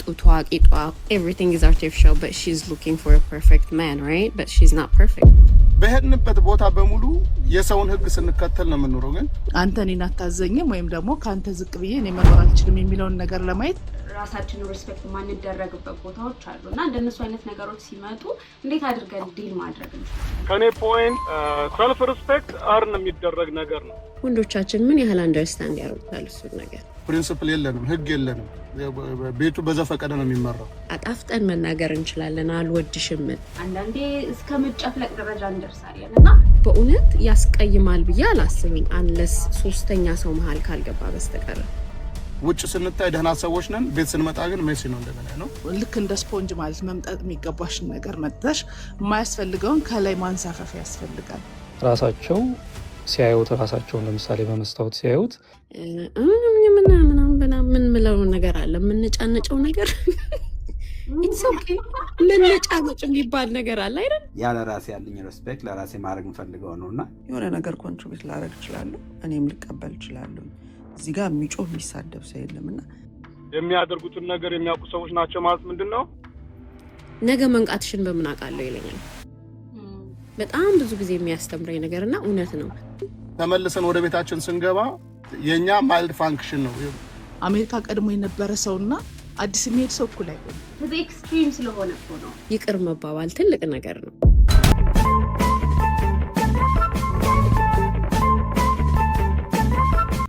ጡቷ ቂጧ everything is artificial but she's looking for a perfect man, right? But she's not perfect. በሄድንበት ቦታ በሙሉ የሰውን ህግ ስንከተል ነው የምንኖረው። ግን አንተ እኔን አታዘኝም ወይም ደግሞ ካንተ ዝቅ ብዬ እኔ መኖር አልችልም የሚለውን ነገር ለማየት ራሳችንን ሪስፔክት ማንደረግበት ቦታዎች አሉና እንደነሱ አይነት ነገሮች ሲመጡ እንዴት አድርገን ዲል ማድረግ እንችላለን? ከኔ ፖይንት ሰልፍ ሪስፔክት አርን የሚደረግ ነገር ነው። ወንዶቻችን ምን ያህል አንደርስታንድ ያደርጉታል እሱ ነገር? ፕሪንሲፕል የለንም፣ ህግ የለንም። ቤቱ በዘፈቀደ ነው የሚመራው። አጣፍጠን መናገር እንችላለን አልወድሽም። አንዳንዴ እስከ መጨፍለቅ ደረጃ እንደርሳለን እና በእውነት ያስቀይማል ብዬ አላስብም አንለስ ሶስተኛ ሰው መሃል ካልገባ በስተቀር። ውጭ ስንታይ ደህና ሰዎች ነን፣ ቤት ስንመጣ ግን ሜሲ ነው እንደገና ነው። ልክ እንደ ስፖንጅ ማለት መምጣት የሚገባሽን ነገር መጥተሽ የማያስፈልገውን ከላይ ማንሳፈፍ ያስፈልጋል። ራሳቸው ሲያዩት ራሳቸውን ለምሳሌ በመስታወት ሲያዩት ምን ምለው ነገር አለ የምንጫነጨው ነገር ኢትስ ኦኬ ምንጫነጭ የሚባል ነገር አለ አይደል? ያለ ራሴ ያለኝ ሪስፔክት ለራሴ ማድረግ እንፈልገው ነውና የሆነ ነገር ኮንትሪቢዩት ላደርግ እችላለሁ፣ እኔም ልቀበል እችላለሁ። እዚህ ጋር የሚጮህ የሚሳደብ ሰው የለምና የሚያደርጉትን ነገር የሚያውቁ ሰዎች ናቸው ማለት ምንድነው? ነገ መንቃትሽን በምን አውቃለሁ ይለኛል። በጣም ብዙ ጊዜ የሚያስተምረኝ ነገርና እውነት ነው። ተመልሰን ወደ ቤታችን ስንገባ የኛ ማይልድ ፋንክሽን ነው። አሜሪካ ቀድሞ የነበረ ሰውና አዲስ የሚሄድ ሰው እኩል አይሆንም። ብዙ ኤክስትሪም ስለሆነ ነው። ይቅር መባባል ትልቅ ነገር ነው።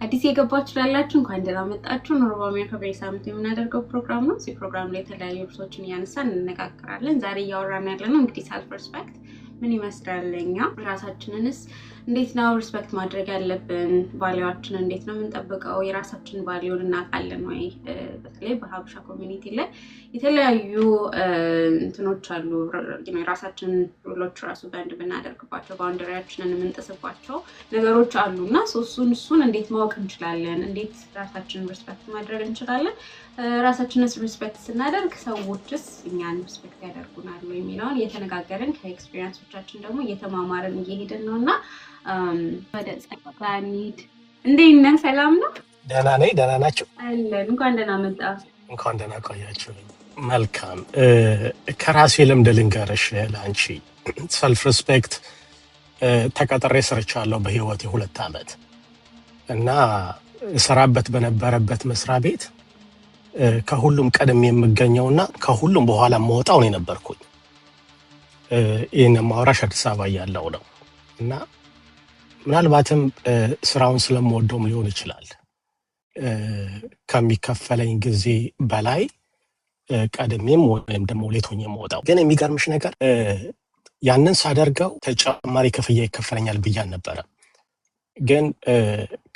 አዲስ የገባችሁ ላላችሁ እንኳን ደህና መጣችሁ። ኖርባ አሜሪካ በየሳምንቱ የምናደርገው ፕሮግራም ነው። እዚህ ፕሮግራም ላይ የተለያዩ ርዕሶችን እያነሳን እንነጋገራለን። ዛሬ እያወራን ያለነው እንግዲህ ሰልፍ ሪስፔክት ምን ይመስላል? ለኛ ራሳችንንስ እንዴት ነው ሪስፔክት ማድረግ ያለብን? ቫልዩአችንን እንዴት ነው የምንጠብቀው? የራሳችንን ቫልዩን እናውቃለን ወይ? በተለይ በሀበሻ ኮሚኒቲ ላይ የተለያዩ እንትኖች አሉ። የራሳችንን ሩሎች ራሱ በአንድ ብናደርግባቸው ባውንደሪያችንን የምንጥስባቸው ነገሮች አሉና እሱን እንዴት ማወቅ እንችላለን? እንዴት ራሳችንን ሪስፔክት ማድረግ እንችላለን? ራሳችንን ሪስፔክት ስናደርግ ሰዎችስ እኛን ሪስፔክት ያደርጉናል ወይ የሚለውን እየተነጋገርን ከኤክስፒሪየንሶቻችን ደግሞ እየተማማርን እየሄድን ነውና ወደ ጸጋኒድ እንዴት ነህ? ሰላም ነው? ደህና ነኝ። ደህና ናችሁ? አለን። እንኳን ደህና መጣ። እንኳን ደህና ቆያችሁ። መልካም። ከራሴ ልምድ ልንገርሽ ለአንቺ። ሰልፍ ሪስፔክት ተቀጥሬ ሰርቻለሁ በህይወቴ 2 ዓመት እና ሰራበት በነበረበት መስሪያ ቤት ከሁሉም ቀደም የምገኘውና ከሁሉም በኋላ መውጣው ነው ነበርኩኝ። ይሄን ማውራሽ አዲስ አበባ ያለው ነው እና ምናልባትም ስራውን ስለምወደውም ሊሆን ይችላል ከሚከፈለኝ ጊዜ በላይ ቀደምም ወይም ደግሞ ሌቶኝ የምወጣው። ግን የሚገርምሽ ነገር ያንን ሳደርገው ተጨማሪ ክፍያ ይከፈለኛል ብያን ነበረ። ግን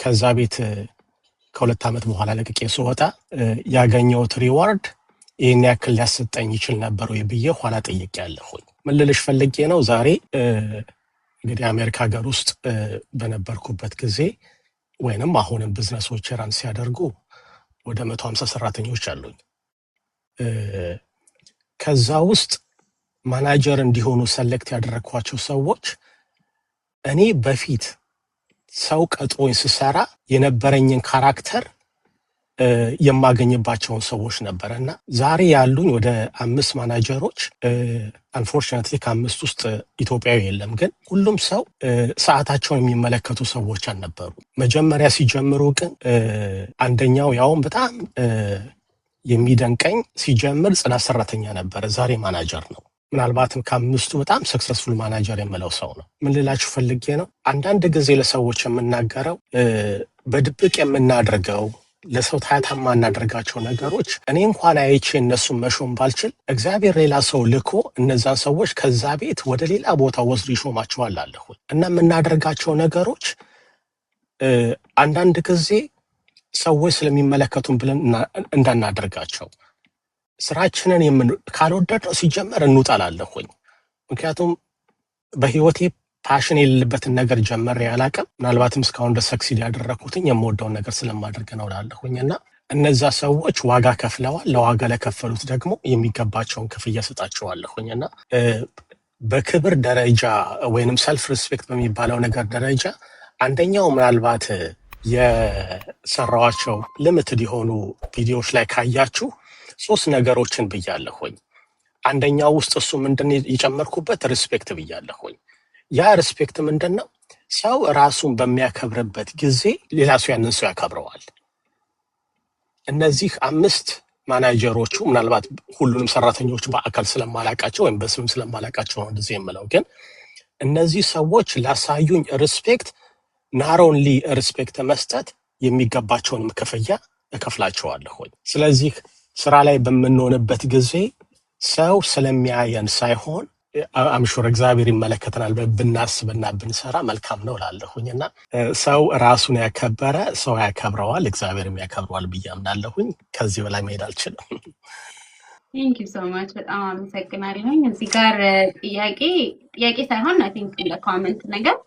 ከዛ ቤት ከ2 ዓመት በኋላ ለቅቄ ስወጣ ያገኘሁት ሪዋርድ ይሄን ያክል ሊያሰጠኝ ይችል ነበር ወይ ብዬ ኋላ ጠይቄያለሁኝ። ምን ልልሽ ፈልጌ ነው ዛሬ እንግዲህ አሜሪካ ሀገር ውስጥ በነበርኩበት ጊዜ ወይንም አሁንም ቢዝነሶች ራን ሲያደርጉ ወደ 150 ሰራተኞች አሉኝ። ከዛ ውስጥ ማናጀር እንዲሆኑ ሰሌክት ያደረኳቸው ሰዎች እኔ በፊት ሰው ቀጥሮኝ ስሰራ የነበረኝን ካራክተር የማገኝባቸውን ሰዎች ነበርና ዛሬ ያሉኝ ወደ 5 ማናጀሮች አንፎርቹኔትሊ ከ5 ውስጥ ኢትዮጵያዊ የለም። ግን ሁሉም ሰው ሰዓታቸውን የሚመለከቱ ሰዎች አልነበሩ። መጀመሪያ ሲጀምሩ ግን አንደኛው ያውም በጣም የሚደንቀኝ ሲጀምር ጽዳት ሰራተኛ ነበረ፣ ዛሬ ማናጀር ነው። ምናልባትም ከ5ቱ በጣም ሰክሰስፉል ማናጀር የምለው ሰው ነው። ምን ልላችሁ ፈልጌ ነው አንዳንድ ጊዜ ለሰዎች የምናገረው በድብቅ የምናደርገው ለሰው ታታማ እናደርጋቸው ነገሮች እኔ እንኳን አይቼ እነሱን መሾም ባልችል እግዚአብሔር ሌላ ሰው ልኮ እነዛን ሰዎች ከዛ ቤት ወደ ሌላ ቦታ ወስዶ ይሾማቸዋል አለሁ እና የምናደርጋቸው ነገሮች አንዳንድ ጊዜ ሰዎች ስለሚመለከቱን ብለን እንዳናደርጋቸው ስራችንን ካልወደድነው ሲጀመር እንውጣላለሁኝ። ምክንያቱም በህይወቴ ፓሽን የሌለበትን ነገር ጀመር ያላቀም ምናልባትም እስካሁን ድረስ ሰክሲድ ያደረኩትኝ የምወደውን ነገር ስለማደርግ ነው እላለሁኝና እነዛ ሰዎች ዋጋ ከፍለዋል። ለዋጋ ለከፈሉት ደግሞ የሚገባቸውን ክፍያ ሰጣቸዋለሁኝና በክብር ደረጃ ወይንም ሰልፍ ሪስፔክት በሚባለው ነገር ደረጃ አንደኛው ምናልባት የሰራዋቸው ሊሚትድ የሆኑ ቪዲዮዎች ላይ ካያችሁ ሶስት ነገሮችን ብያለሁኝ። አንደኛው ውስጥ እሱ ምንድን የጨመርኩበት ሪስፔክት ብያለሁኝ። ያ ሪስፔክት ምንድነው? ሰው ራሱን በሚያከብርበት ጊዜ ሌላ ሰው ያንን ሰው ያከብረዋል። እነዚህ 5 ማናጀሮቹ ምናልባት ሁሉንም ሰራተኞች በአካል ስለማላቃቸው ወይም በስም ስለማላቃቸው ነው እንደዚህ የምለው፣ ግን እነዚህ ሰዎች ላሳዩኝ ሪስፔክት ናሮንሊ ሪስፔክት መስጠት የሚገባቸውንም ክፍያ እከፍላቸዋለሁ። ስለዚህ ስራ ላይ በምንሆንበት ጊዜ ሰው ስለሚያየን ሳይሆን አምሹር እግዚአብሔር ይመለከተናል ብናስብና ብንሰራ መልካም ነው እላለሁኝና ሰው ራሱን ያከበረ ሰው ያከብረዋል፣ እግዚአብሔርም ያከብረዋል ብዬ አምናለሁኝ። ከዚህ በላይ መሄድ አልችልም። ቴንክ ዩ ሶ ማች በጣም አመሰግናለሁኝ። እዚህ ጋር ጥያቄ ሳይሆን አይ ቲንክ እንደ ኮሜንት ነገር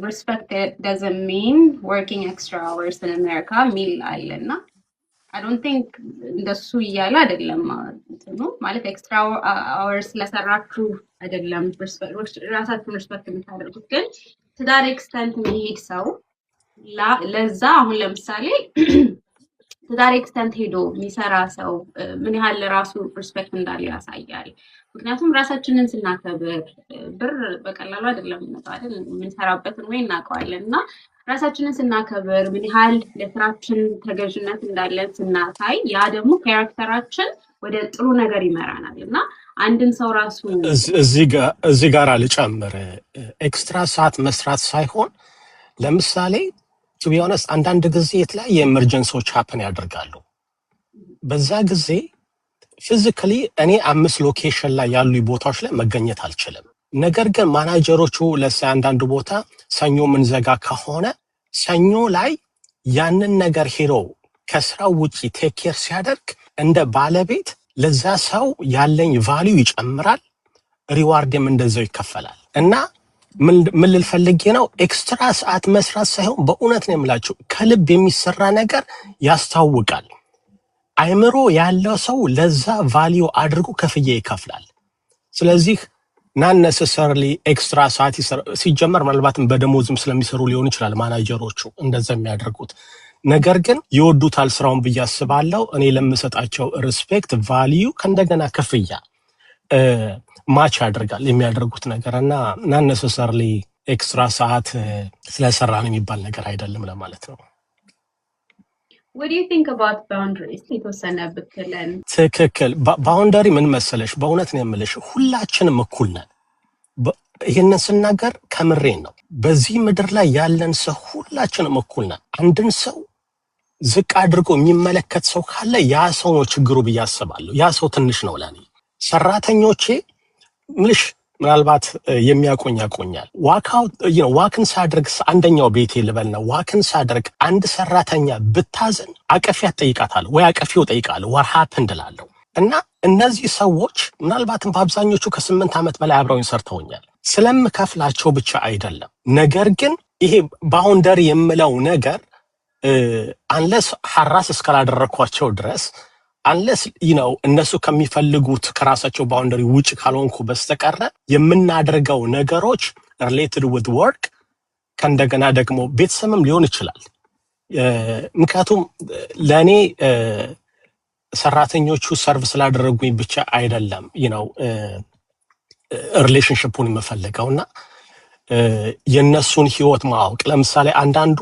respect doesn't mean working extra hours in America ሚል አለና I don't think እንደሱ እያለ አይደለም ማለት ኤክስትራ አወርስ ለሰራችሁ አይደለም ራሳችሁን ሪስፔክት የምታደርጉት፣ ግን to that extent መሄድ ሰው ለዛ አሁን ለምሳሌ to that extent ሄዶ የሚሰራ ሰው ምን ያህል ራሱ ሪስፔክት እንዳለ ያሳያል። ምክንያቱም ራሳችንን ስናከብር ብር በቀላሉ አይደለም የሚመጣው አይደል? የምንሰራበትን ወይ እናውቀዋለን እና ራሳችንን ስናከብር ምን ያህል ለስራችን ተገዥነት እንዳለን ስናሳይ ያ ደግሞ ካራክተራችን ወደ ጥሩ ነገር ይመራናል እና አንድን ሰው ራሱ እዚህ ጋር ልጨምር፣ ኤክስትራ ሰዓት መስራት ሳይሆን ለምሳሌ ቱ ቢ ኦነስት አንዳንድ ጊዜ የተለያየ ኤመርጀንሲዎች ሀፕን ያደርጋሉ። በዛ ጊዜ ፊዚካሊ እኔ 5 ሎኬሽን ላይ ያሉ ቦታዎች ላይ መገኘት አልችልም። ነገር ግን ማናጀሮቹ ለሳይ አንዳንድ ቦታ ሰኞ ምንዘጋ ከሆነ ሰኞ ላይ ያንን ነገር ሄሮ ከስራው ውጪ ቴክ ኬር ሲያደርግ እንደ ባለቤት ለዛ ሰው ያለኝ ቫልዩ ይጨምራል፣ ሪዋርድም እንደዛው ይከፈላል። እና ምን ልፈልጌ ነው ኤክስትራ ሰዓት መስራት ሳይሆን በእውነት ነው የምላችሁ ከልብ የሚሰራ ነገር ያስታውቃል። አይምሮ ያለው ሰው ለዛ ቫልዩ አድርጎ ከፍዬ ይከፍላል። ስለዚህ ናን ነሰሰርሊ ኤክስትራ ሰዓት ሲጀመር ምናልባትም በደሞዝም ስለሚሰሩ ሊሆን ይችላል ማናጀሮቹ እንደዛ የሚያደርጉት። ነገር ግን ይወዱታል ስራውን ብዬ አስባለሁ። እኔ ለምሰጣቸው ሪስፔክት ቫልዩ ከእንደገና ክፍያ ማች ያደርጋል የሚያደርጉት ነገር እና ናን ነሰሰርሊ ኤክስትራ ሰዓት ስለሰራን የሚባል ነገር አይደለም ለማለት ነው። What do you think about boundaries? የተወሰነ ብትለን። ትክክል። ባውንደሪ ምን መሰለሽ፣ በእውነት ነው የምልሽ ሁላችንም እኩል ነን። ይህንን ስናገር ከምሬን ነው። በዚህ ምድር ላይ ያለን ሰው ሁላችንም እኩል ነን። አንድን ሰው ዝቅ አድርጎ የሚመለከት ሰው ካለ ያ ሰው ነው ችግሩ ብዬ አስባለሁ። ያ ሰው ትንሽ ነው ለኔ። ሰራተኞቼ ምልሽ ምናልባት የሚያቆኝ ያቆኛል። ዋክን ሳደርግ አንደኛው ቤቴ ልበል ነው ዋክን ሳደርግ አንድ ሰራተኛ ብታዘን አቀፊያ ጠይቃታለሁ ወይ አቀፊው ጠይቃለሁ what happened እላለሁ። እና እነዚህ ሰዎች ምናልባትም በአብዛኞቹ ከ8 ዓመት በላይ አብረውኝ ሰርተውኛል። ስለምከፍላቸው ብቻ አይደለም። ነገር ግን ይሄ ባውንደሪ የምለው ነገር አንለስ ሐራስ እስካላደረኳቸው ድረስ አንለስ እነሱ ከሚፈልጉት ከራሳቸው ባውንደሪ ውጭ ካልሆንኩ በስተቀረ የምናደርገው ነገሮች ሪሌትድ ዊዝ ወርክ ከእንደገና ደግሞ ቤተሰብም ሊሆን ይችላል። ምክንያቱም ለእኔ ሰራተኞቹ ሰርቭ ስላደረጉኝ ብቻ አይደለም ሪሌሽንሽፑን የምፈልገውና የእነሱን ህይወት ማወቅ። ለምሳሌ አንዳንዱ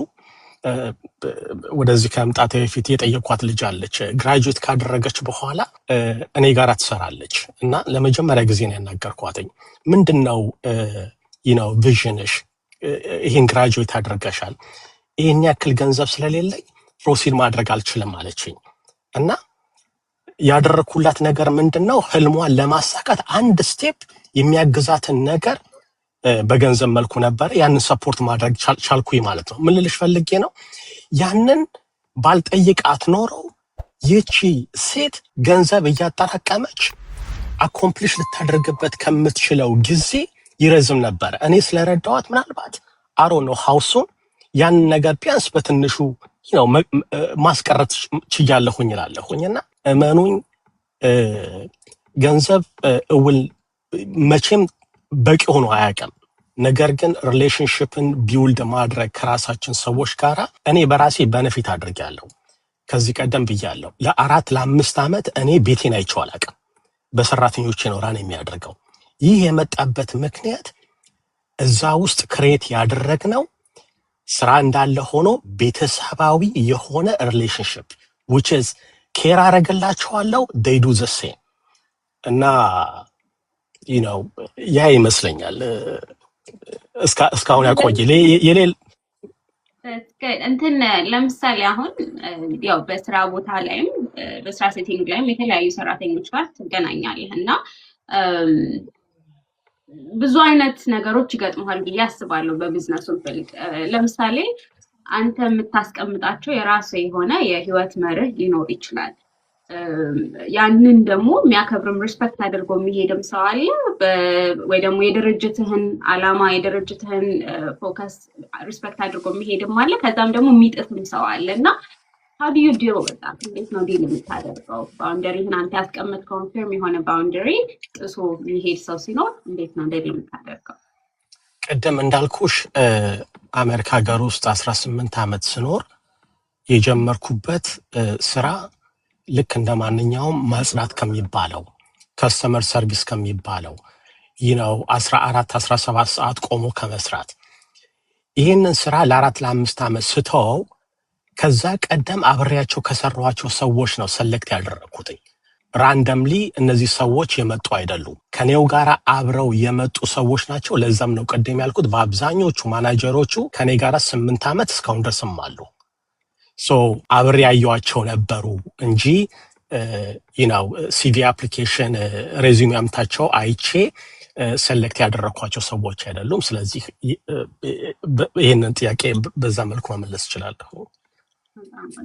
ወደዚህ ከመምጣቴ በፊት የጠየኳት ልጅ አለች። ግራጁዌት ካደረገች በኋላ እኔ ጋር ትሰራለች እና ለመጀመሪያ ጊዜ ነው ያናገርኳትኝ። ምንድነው ቪዥንሽ? ይሄን ግራጁዌት አድርገሻል፣ ይሄን ያክል ገንዘብ ስለሌለኝ ፕሮሲድ ማድረግ አልችልም አለችኝ። እና ያደረኩላት ነገር ምንድነው ህልሟን ለማሳካት አንድ ስቴፕ የሚያግዛትን ነገር በገንዘብ መልኩ ነበር። ያንን ሰፖርት ማድረግ ቻልኩኝ ማለት ነው። ምን ልልሽ ፈልጌ ነው ያንን ባልጠይቃት ኖረው ይቺ ሴት ገንዘብ እያጠራቀመች አኮምፕሊሽ ልታደርግበት ከምትችለው ጊዜ ይረዝም ነበር። እኔ ስለረዳዋት ምናልባት አሮ ነው ሀውሱን ያንን ነገር ቢያንስ በትንሹ ማስቀረት ችያለሁኝ እላለሁኝና እመኑኝ ገንዘብ እውል መቼም በቂ ሆኖ አያውቅም። ነገር ግን ሪሌሽንሽፕን ቢውልድ ማድረግ ከራሳችን ሰዎች ጋር እኔ በራሴ በነፊት አድርጌያለሁ። ከዚህ ቀደም ብያለሁ። ለ4 ለ5 ዓመት እኔ ቤቴን አይቼው አላውቅም። በሰራተኞቼ ነው ራን የሚያደርገው። ይህ የመጣበት ምክንያት እዛ ውስጥ ክሬት ያደረግነው ስራ እንዳለ ሆኖ ቤተሰባዊ የሆነ ሪሌሽንሽፕ which is ኬር አረግላቸዋለሁ they do the same እና ያ ይመስለኛል እስካሁን ያቆየ የሌል እንትን ለምሳሌ አሁን ያው በስራ ቦታ ላይም በስራ ሴቲንግ ላይም የተለያዩ ሰራተኞች ጋር ትገናኛለህ እና ብዙ አይነት ነገሮች ይገጥሙሃል ብዬ አስባለሁ በቢዝነሱ ፊልድ። ለምሳሌ አንተ የምታስቀምጣቸው የራሱ የሆነ የህይወት መርህ ሊኖር ይችላል። ያንን ደግሞ የሚያከብርም ሪስፔክት አድርጎ የሚሄድም ሰው አለ፣ ወይ ደግሞ የድርጅትህን አላማ የድርጅትህን ፎከስ ሪስፔክት አድርጎ የሚሄድም አለ፣ ከዛም ደግሞ የሚጥስም ሰው አለ እና how do you deal with that? እንዴት ነው ዲል የምታደርገው? ባውንደሪህን አንተ ያስቀመጥከውን ፊርም የሆነ ባውንደሪ ጥሶ የሚሄድ ሰው ሲኖር እንዴት ነው ዲል የምታደርገው? ቅድም እንዳልኩሽ አሜሪካ ሀገር ውስጥ 18 ዓመት ስኖር የጀመርኩበት ስራ ልክ እንደ ማንኛውም ማጽዳት ከሚባለው ከስተመር ሰርቪስ ከሚባለው 14 17 ሰዓት ቆሞ ከመስራት ይህንን ስራ ለ4 ለ5 ዓመት ስተው ከዛ ቀደም አብሬያቸው ከሰሯቸው ሰዎች ነው ሰሌክት ያደረኩት። ራንደምሊ እነዚህ ሰዎች የመጡ አይደሉም፣ ከኔው ጋር አብረው የመጡ ሰዎች ናቸው። ለዛም ነው ቀደም ያልኩት በአብዛኞቹ ማናጀሮቹ ከኔ ጋር 8 ዓመት እስካሁን ድረስም አሉ። አብሬ ያዩዋቸው ነበሩ እንጂ ሲቪ አፕሊኬሽን ሬዚዩሜ አምታቸው አይቼ ሰሌክት ያደረኳቸው ሰዎች አይደሉም። ስለዚህ ይህንን ጥያቄ በዛ መልኩ መመለስ እችላለሁ።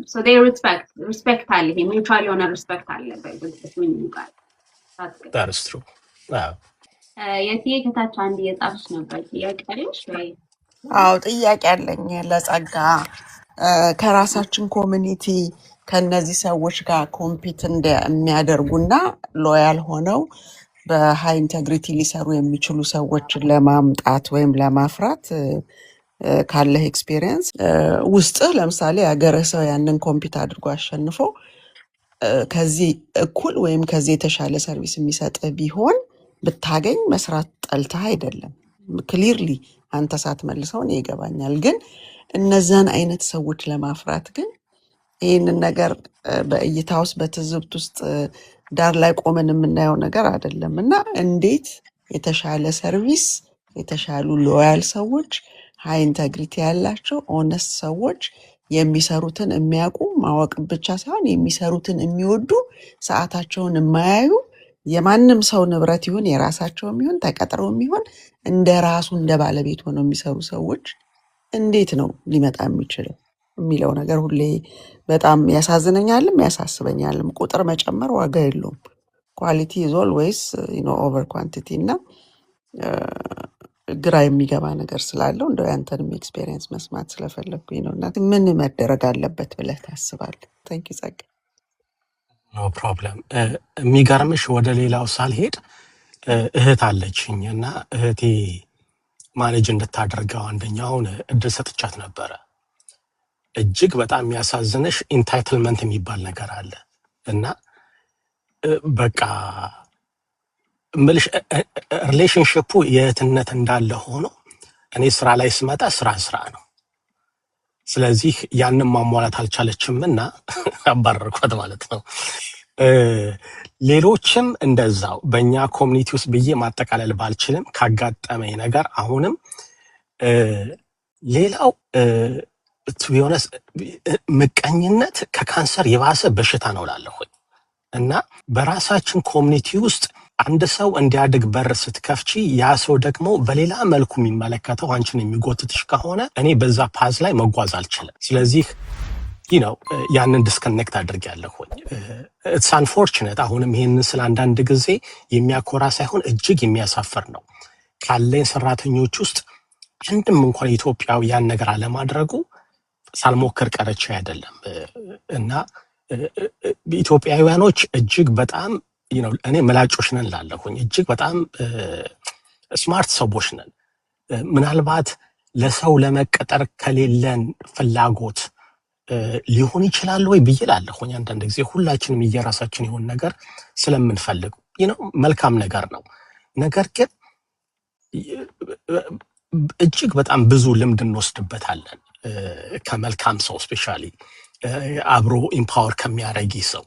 So they respect አለ፣ mutual የሆነ respect አለ between you guys. That is true. የትዬ ከታች አንድ የጻፍሽ ነበር ጥያቄ አለሽ ወይ? አዎ ጥያቄ አለኝ ለጸጋ። ከራሳችን ኮሚኒቲ ከነዚህ ሰዎች ጋር ኮምፒት እንደሚያደርጉና ሎያል ሆነው በሃይ ኢንቴግሪቲ ሊሰሩ የሚችሉ ሰዎችን ለማምጣት ወይም ለማፍራት ካለህ ኤክስፒሪየንስ ውስጥህ ለምሳሌ ያገረህ ሰው ያንን ኮምፒት አድርጎ አሸንፎ ከዚህ እኩል ወይም ከዚህ የተሻለ ሰርቪስ የሚሰጥህ ቢሆን ብታገኝ መስራት ጠልተህ አይደለም። ክሊርሊ አንተ ሳትመልሰው እኔ ይገባኛል። ግን እነዛን አይነት ሰዎች ለማፍራት ግን ይህንን ነገር በእይታ ውስጥ በትዝብት ውስጥ ዳር ላይ ቆመን የምናየው ነገር አይደለም እና እንዴት የተሻለ ሰርቪስ የተሻሉ ሎያል ሰዎች ሃይ ኢንቴግሪቲ ያላቸው ኦነስት ሰዎች የሚሰሩትን የሚያውቁ ማወቅ ብቻ ሳይሆን የሚሰሩትን የሚወዱ ሰዓታቸውን የማያዩ የማንም ሰው ንብረት ይሁን የራሳቸው ይሁን ተቀጥረው ይሁን እንደ ራሱ እንደ ባለቤት ሆነው የሚሰሩ ሰዎች እንዴት ነው ሊመጣ የሚችለው የሚለው ነገር ሁሌ በጣም ያሳዝነኛልም ያሳስበኛልም። ቁጥር መጨመር ዋጋ የለውም። ኳሊቲ ኢዝ ኦልዌይስ ኦቨር ኳንቲቲ እና ግራ የሚገባ ነገር ስላለው እንደው ያንተንም ኤክስፔሪየንስ መስማት ስለፈለኩኝ ነው። እና ምን መደረግ አለበት ብለህ ታስባለህ? ታንክ ዩ ጸጋ። ኖ ፕሮብለም። የሚገርምሽ ወደ ሌላው ሳልሄድ እህት አለችኝ እና እህቴ ማኔጅ እንድታደርገው አንደኛውን እድል ሰጥቻት ነበረ። እጅግ በጣም የሚያሳዝንሽ ኢንታይትልመንት የሚባል ነገር አለ እና በቃ ምልሽ ሪሌሽንሽፑ የእህትነት እንዳለ ሆኖ እኔ ስራ ላይ ስመጣ ስራ ነው። ስለዚህ ያንን ማሟላት አልቻለችምና አባረርኳት ማለት ነው። ሌሎችም እንደዛው በእኛ ኮሚኒቲ ውስጥ ብዬ ማጠቃለል ባልችልም ካጋጠመኝ ነገር አሁንም ሌላው ቢሆነስ ምቀኝነት ከካንሰር የባሰ በሽታ ነው ላለሁኝ እና በራሳችን ኮሚኒቲ ውስጥ አንድ ሰው እንዲያድግ በር ስትከፍቺ ያ ሰው ደግሞ በሌላ መልኩ የሚመለከተው አንቺን የሚጎትትሽ ከሆነ እኔ በዛ ፓዝ ላይ መጓዝ አልችልም። ስለዚህ ያንን ዲስከኔክት አድርጌያለሁኝ። ኢትስ አንፎርቹኔት አሁንም ይሄንን ስለ አንዳንድ ጊዜ የሚያኮራ ሳይሆን እጅግ የሚያሳፍር ነው። ካለኝ ሰራተኞች ውስጥ አንድም እንኳን ኢትዮጵያዊ ያን ነገር አለማድረጉ ሳልሞክር ቀረቼ አይደለም እና ኢትዮጵያውያኖች እጅግ በጣም እኔ መላጮች ነን ላለሁኝ እጅግ በጣም ስማርት ሰዎች ነን። ምናልባት ለሰው ለመቀጠር ከሌለን ፍላጎት ሊሆን ይችላል ወይ ብዬ እላለሁኝ። አንዳንድ ጊዜ ሁላችንም የራሳችን የሆነ ነገር ስለምንፈልግ መልካም ነገር ነው። ነገር ግን እጅግ በጣም ብዙ ልምድ እንወስድበታለን ከመልካም ሰው ስፔሻሊ አብሮ ኢምፓወር ከሚያደርግ ሰው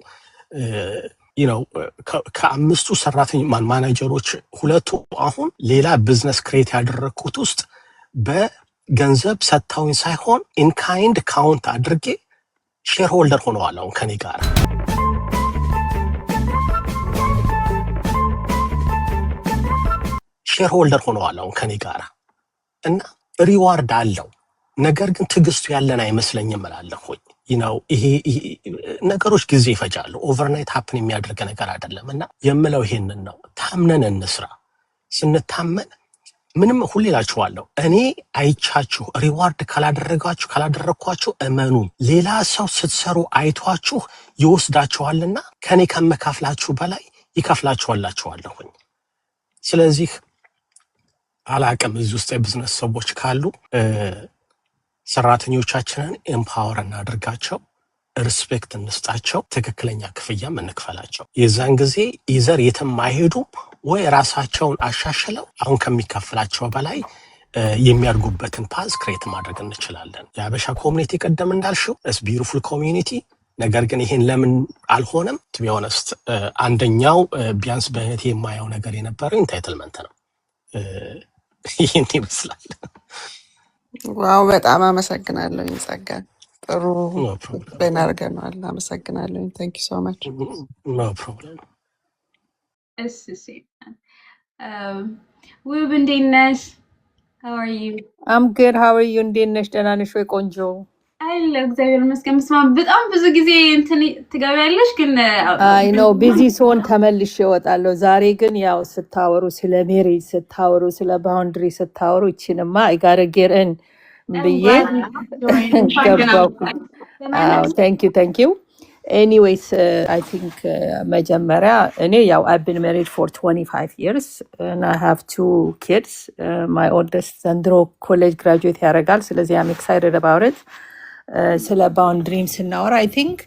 ከአምስቱ ሰራተኛ ማናጀሮች ሁለቱ አሁን ሌላ ቢዝነስ ክሬት ያደረግኩት ውስጥ በገንዘብ ሰጥተውኝ ሳይሆን ኢንካይንድ ካውንት አድርጌ ሼር ሆልደር ሆነዋል አሁን ከኔ ጋር። ሼር ሆልደር ሆነዋል አሁን ከኔ ጋር እና ሪዋርድ አለው። ነገር ግን ትዕግስቱ ያለን አይመስለኝም እላለሁኝ። ይሄ ነገሮች ጊዜ ይፈጃሉ። ኦቨርናይት ሀፕን የሚያደርግ ነገር አይደለም እና የምለው ይሄንን ነው። ታምነን እንስራ። ስንታመን ምንም ሁሌ እላችኋለሁ፣ እኔ አይቻችሁ ሪዋርድ ካላደረግኳችሁ እመኑ፣ ሌላ ሰው ስትሰሩ አይቷችሁ ይወስዳችኋልና ከኔ ከመካፍላችሁ በላይ ይከፍላችኋላችኋለሁኝ። ስለዚህ አላቅም እዚህ ውስጥ የቢዝነስ ሰዎች ካሉ ሰራተኞቻችንን ኤምፓወር እናድርጋቸው፣ ሪስፔክት እንስጣቸው፣ ትክክለኛ ክፍያም እንክፈላቸው። የዛን ጊዜ ይዘር የትም አይሄዱም ወይ ራሳቸውን አሻሽለው አሁን ከሚከፍላቸው በላይ የሚያድጉበትን ፓዝ ክሬት ማድረግ እንችላለን። የሀበሻ ኮሚኒቲ ቀደም እንዳልሽው ቢዩቲፉል ኮሚኒቲ። ነገር ግን ይሄን ለምን አልሆነም? ቱ ቢ ኦነስት አንደኛው ቢያንስ በእህቴ የማየው ነገር የነበረው ኢንታይትልመንት ነው። ይህን ይመስላል። ዋው በጣም አመሰግናለሁ ጸጋ። ጥሩ ኤክስፕሌን አድርገናል። አመሰግናለሁ። ታንክ ዩ ሶ ማች። ኖ ፕሮብለም። እሺ ውብ እንዴት ነሽ? How are you? I'm good. How are you? እንዴት ነሽ? ደህና ነሽ ወይ? ቆንጆ አለ እግዚአብሔር ይመስገን። በጣም ብዙ ጊዜ እንትን ትገቢያለሽ ግን አይ ኖ ቢዚ ስሆን ተመልሼ እወጣለሁ። ዛሬ ግን ያው ስታወሩ ስለ ሜሪጅ ስታወሩ ስለ ባውንድሪ ስታወሩ እቺንማ I gotta get in ብዬ ገባሁ። thank you. Anyways, I think መጀመሪያ እኔ ያው I've been married for 25 years and I have 2 kids. My oldest ዘንድሮ ኮሌጅ ግራጁዌት ያደርጋል። ስለዚህ I'm excited about it. ስለ ባውንድሪም ስናወራ አይ ቲንክ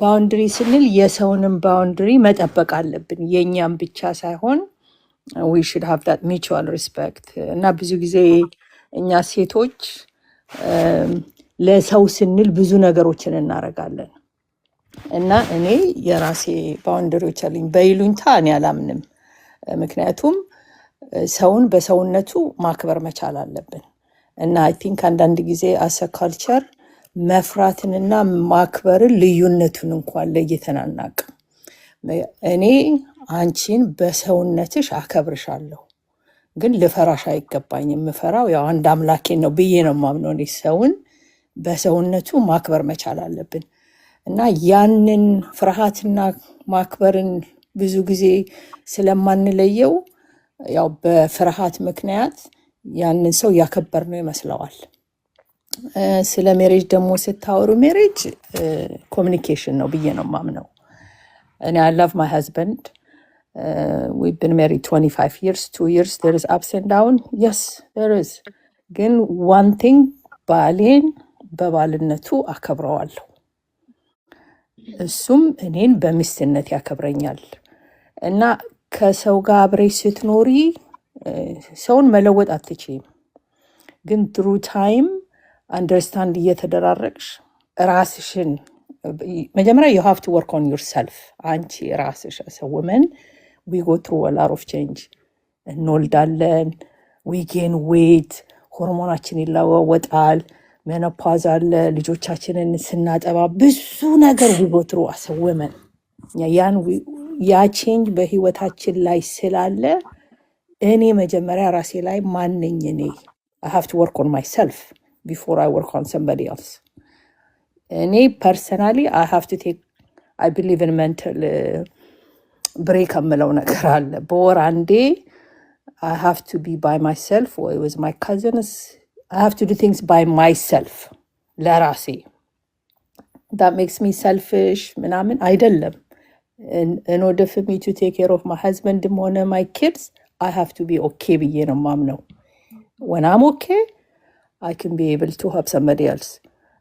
ባውንድሪ ስንል የሰውንም ባውንድሪ መጠበቅ አለብን፣ የኛም ብቻ ሳይሆን we should have that mutual respect። እና ብዙ ጊዜ እኛ ሴቶች ለሰው ስንል ብዙ ነገሮችን እናደርጋለን እና እኔ የራሴ ባውንደሪዎች አሉኝ። በይሉኝታ እኔ አላምንም። ምክንያቱም ሰውን በሰውነቱ ማክበር መቻል አለብን እና አይ ቲንክ አንዳንድ ጊዜ አሰ ካልቸር መፍራትንና ማክበርን ልዩነቱን እንኳን ለይተን አናውቅም። እኔ አንቺን በሰውነትሽ አከብርሻለሁ ግን ልፈራሽ አይገባኝም። የምፈራው ያው አንድ አምላኬን ነው ብዬ ነው የማምነው። እኔ ሰውን በሰውነቱ ማክበር መቻል አለብን እና ያንን ፍርሃትና ማክበርን ብዙ ጊዜ ስለማንለየው ያው በፍርሃት ምክንያት ያንን ሰው ያከበር ነው ይመስለዋል። ስለ ሜሬጅ ደግሞ ስታወሩ ሜሬጅ ኮሚኒኬሽን ነው ብዬ ነው የማምነው። እኔ I love my husband. We've been married 25 years, 2 years. There is ups and downs. Yes, there is. ግን one thing ባሌን በባልነቱ አከብረዋለሁ፣ እሱም እኔን በሚስትነት ያከብረኛል እና ከሰው ጋር አብረሽ ስትኖሪ ሰውን መለወጥ አትችይም፣ ግን ትሩ ታይም አንደርስታንድ እየተደራረግሽ ራስሽን መጀመሪያ you have to work on yourself። አንቺ ራስሽ as a woman we go through a lot of change። እንወልዳለን፣ we gain weight፣ ሆርሞናችን ይለዋወጣል፣ ሜኖፓዝ አለ፣ ልጆቻችንን ስናጠባ ብዙ ነገር we go through as a woman። ያ ቼንጅ በህይወታችን ላይ ስላለ እኔ መጀመሪያ ራሴ ላይ ማንኝ እኔ I have to work on myself before I work on somebody else። እኔ personally I have to take I believe in mental break የምለው ነገር አለ። በወር አንዴ I have to be by myself or with my cousins. I have to do things by myself ለራሴ። that makes me selfish ምናምን አይደለም። in order for me to take care of my husband and my kids I have to be okay ብዬ ነው የማምነው። when I'm okay I can be able to help somebody else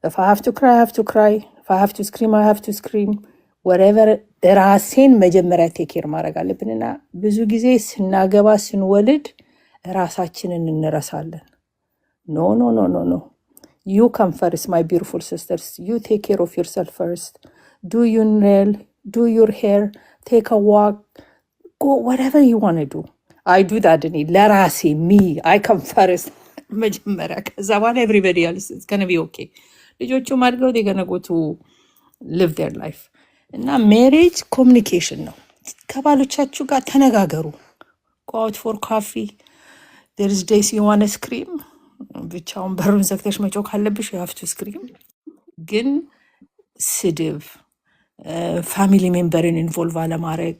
if I have to cry I have to cry, if I have to scream I have to scream, whatever ራሴን መጀመሪያ ቴክ ኬር ማድረግ አለብንና ብዙ ጊዜ ስናገባ ስንወልድ ራሳችንን እንረሳለን። No, no, no, no, no. You come first, my beautiful sisters. You take care of yourself first. Do your nail, do your hair, take a walk, go whatever you want to do. I do that in Larasi, me. I come first. መጀመሪያ ከዛ በኋላ everybody else is going to be okay. ልጆቹ ማድገው they're going to go to live their life. እና ሜሬጅ ኮሚኒኬሽን ነው። ከባሎቻችሁ ጋር ተነጋገሩ። go out for coffee. There's days you want to scream. ብቻውን በሩን ዘግተሽ መጮህ ካለብሽ you have to scream. ግን ስድብ ፋሚሊ ሜምበርን ኢንቮልቭ አለማድረግ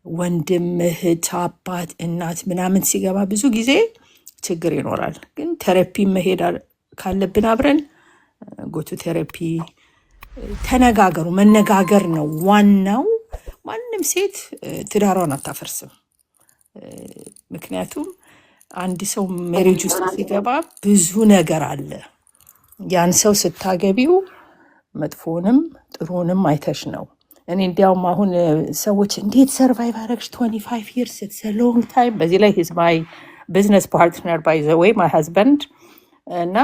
ወንድም እህት አባት እናት ምናምን ሲገባ ብዙ ጊዜ ችግር ይኖራል። ግን ቴራፒ መሄድ ካለብን አብረን ጎቱ ቴራፒ ተነጋገሩ። መነጋገር ነው ዋናው። ማንም ሴት ትዳሯን አታፈርስም። ምክንያቱም አንድ ሰው ሜሬጅ ውስጥ ሲገባ ብዙ ነገር አለ። ያን ሰው ስታገቢው መጥፎንም ጥሩንም አይተሽ ነው። እኔ እንዲያውም አሁን ሰዎች እንዴት ሰርቫይቭ አረግሽ 25 years it's a long time። በዚህ ላይ he's my business partner by the way, my husband። እና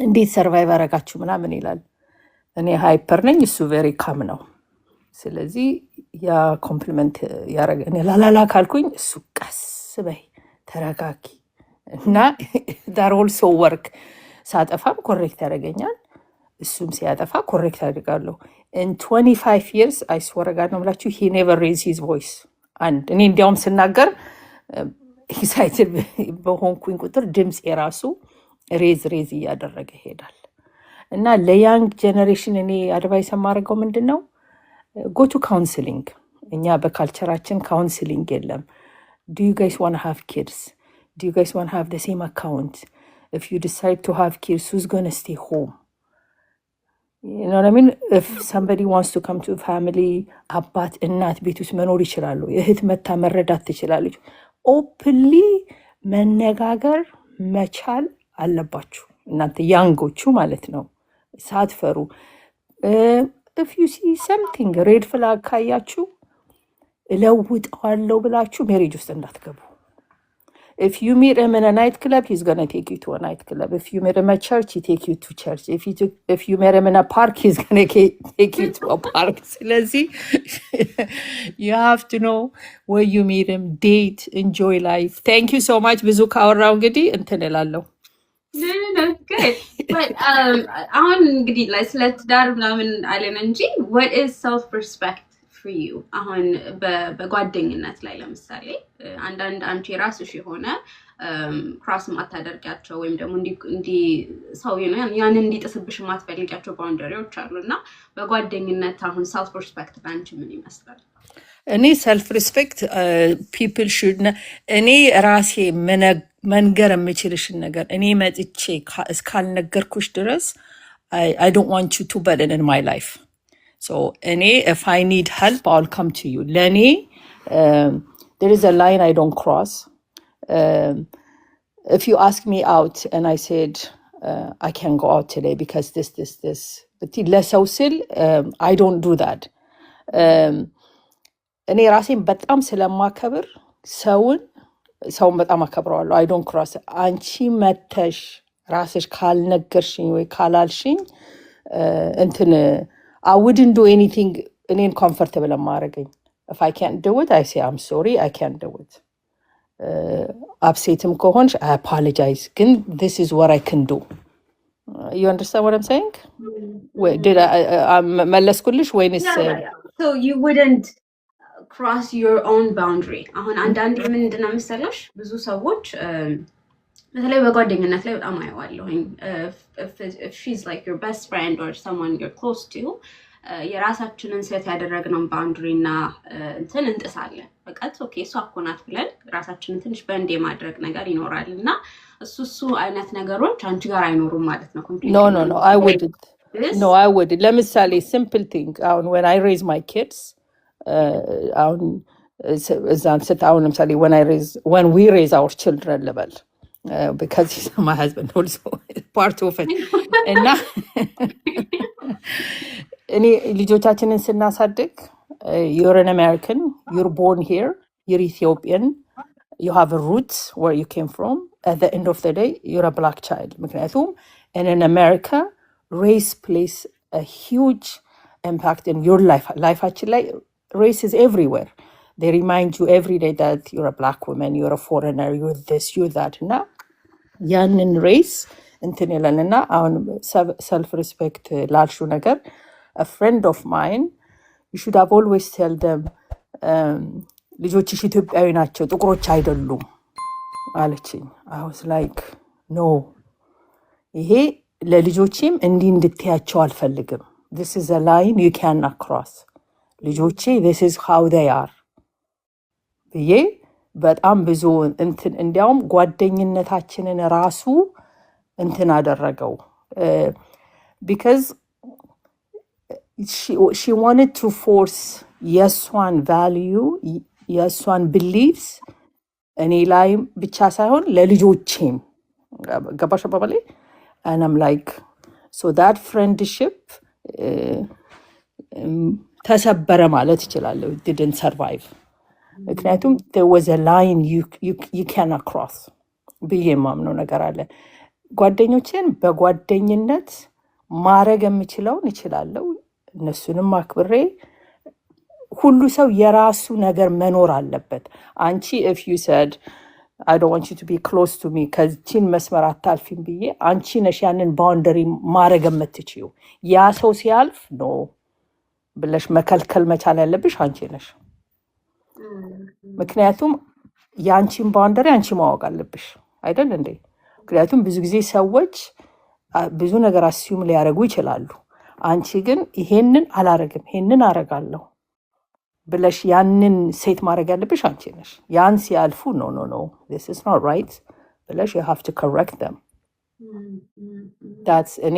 እንዴት ሰርቫይቭ አረጋችሁ ምናምን ይላል። እኔ ሃይፐር ነኝ፣ እሱ ቬሪ ካም ነው። ስለዚህ ያ ኮምፕሊመንት ያረገ እኔ ላላላ ካልኩኝ እሱ ቀስ በይ ተረጋጊ እና that also work። ሳጠፋም ኮሬክት ያደርገኛል፣ እሱም ሲያጠፋ ኮሬክት አድርጋለሁ። in 25 years I swear God ነው ብላችሁ he never raised his voice። አንድ እኔ እንዲያውም ስናገር ኤክሳይትድ በሆንኩኝ ቁጥር ድምፅ የራሱ ሬዝ እያደረገ ይሄዳል። እና ለያንግ ጀነሬሽን እኔ አድቫይስ የማደርገው ምንድን ነው go to counseling። እኛ በካልቸራችን ካውንስሊንግ የለም። do you guys want to have kids? Do you guys want to have the same account? If you decide to have kids, who's going to stay home? You know what I mean? If somebody wants to come to a family, አባት እናት ቤት ውስጥ መኖር ይችላሉ። እህት መታ መረዳት ትችላለች። ኦፕንሊ መነጋገር መቻል አለባችሁ እናንተ ያንጎቹ ማለት ነው፣ ሳትፈሩ። if you see something red flag ካያችሁ እለውጠዋለሁ ብላችሁ ሜሬጅ ውስጥ እንዳትገቡ። if you meet him in a night club, he's going to take you to a night club. If you meet him at church, he take you to church. If you meet him in a park, he's going to take you to a park. ስለዚህ you have to know where you meet him, date, enjoy life. Thank you so much። ብዙ ካወራው እንግዲህ እንትን እላለሁ። No, good. But አሁን እንግዲህ ስለ ትዳር ምናምን አለን እንጂ what is self respect for you? አሁን በጓደኝነት ላይ ለምሳሌ አንዳንድ አንቺ ራስሽ የሆነ ክራስ ማታደርጋቸው ወይም ደግሞ እንዲ ሰው ያንን እንዲጥስብሽ ማትፈልጊያቸው ባውንደሪዎች አሉና በጓደኝነት አሁን self respect ላንቺ ምን ይመስላል? እኔ self respect people should እኔ ራሴ መንገር የምችልሽን ነገር እኔ መጥቼ እስካልነገርኩሽ ድረስ I don't want you to burden in my life. So if I need help, I'll come to you. ለእኔ there is a line I don't cross. If you ask me out and I said I can't go out today because this but ለሰው ስል I don't do that. እኔ ራሴን በጣም ስለማከብር ሰውን በጣም አከብረዋለሁ። I don't cross. አንቺ መተሽ ራስሽ ካልነገርሽኝ ወይ ካላልሽኝ እንትን I wouldn't do anything እኔን comfortable ማረገኝ. If I can't do it, I say I'm sorry, I can't do it. upsetም ከሆንሽ I apologize. ግን this is what I can do. You understand what I'm saying? Did I መለስኩልሽ ወይንስ So you wouldn't cross your own boundary? አሁን አንዳንድ ምንድነው መሰለሽ ብዙ ሰዎች በተለይ በጓደኝነት ላይ በጣም አየዋለሁኝ if she's like your best friend or someone you're close to የራሳችንን ሴት ያደረግነው boundary እና እንትን እንጥሳለን። በቃ ኦኬ እሷ እኮ ናት ብለን ራሳችንን ትንሽ በእንዴ ማድረግ ነገር ይኖራልና እሱ አይነት ነገሮች አንቺ ጋር አይኖሩም ማለት ነው። No, I wouldn't. No, I wouldn't. ለምሳሌ simple thing when I raise my kids አሁን ለምሳሌ when we raise our children ልበል because he's my husband also part of it እና እኔ ልጆቻችንን ስናሳድግ you're an American, you're born here, you're Ethiopian, you have a roots where you came from. At the end of the day, you're a black child. ምክንያቱም and in America, race plays a huge impact in your life. Lifeአችን ላይ race is everywhere. They remind you every day that you're a black woman, you're a foreigner, you're this, you're that. እና ያንን ሬስ እንትን ይለንና አሁን ሰልፍ ሪስፔክት ላልሹ ነገር a friend of mine, you should have always tell them ልጆችሽ ኢትዮጵያዊ ናቸው ጥቁሮች አይደሉም አለችኝ። I was like no, ይሄ ለልጆቼም እንዲህ እንድትያቸው አልፈልግም። this is a line you cannot cross. ልጆቼ this is how they are ብዬ በጣም ብዙ እንትን እንዲያውም ጓደኝነታችንን ራሱ እንትን አደረገው because she wanted to force የሷን value የሷን beliefs እኔ ላይ ብቻ ሳይሆን ለልጆቼም ገባሽ አባባሌ and I'm like so that friendship ተሰበረ ማለት ይችላለሁ didn't survive ምክንያቱም there was a line you cannot cross ብዬ የማምነው ነገር አለ። ጓደኞቼን በጓደኝነት ማረግ የምችለውን እችላለሁ እነሱንም አክብሬ ሁሉ ሰው የራሱ ነገር መኖር አለበት። አንቺ if you said I don't want you to be close to me ከዚህን መስመር አታልፊም ብዬ አንቺ ነሽ ያንን ባውንደሪ ማረግ የምትችይው። ያ ሰው ሲያልፍ ኖ ብለሽ መከልከል መቻል ያለብሽ አንቺ ነሽ። ምክንያቱም ያንቺን ባውንደሪ አንቺ ማወቅ አለብሽ አይደል እንዴ? ምክንያቱም ብዙ ጊዜ ሰዎች ብዙ ነገር አስዩም ሊያረጉ ይችላሉ። አንቺ ግን ይሄንን አላረግም ይሄንን አረጋለሁ ብለሽ ያንን ሴት ማድረግ ያለብሽ አንቺ ነሽ። ያን ሲያልፉ no this is not right ብለሽ you have to correct them. that's እኔ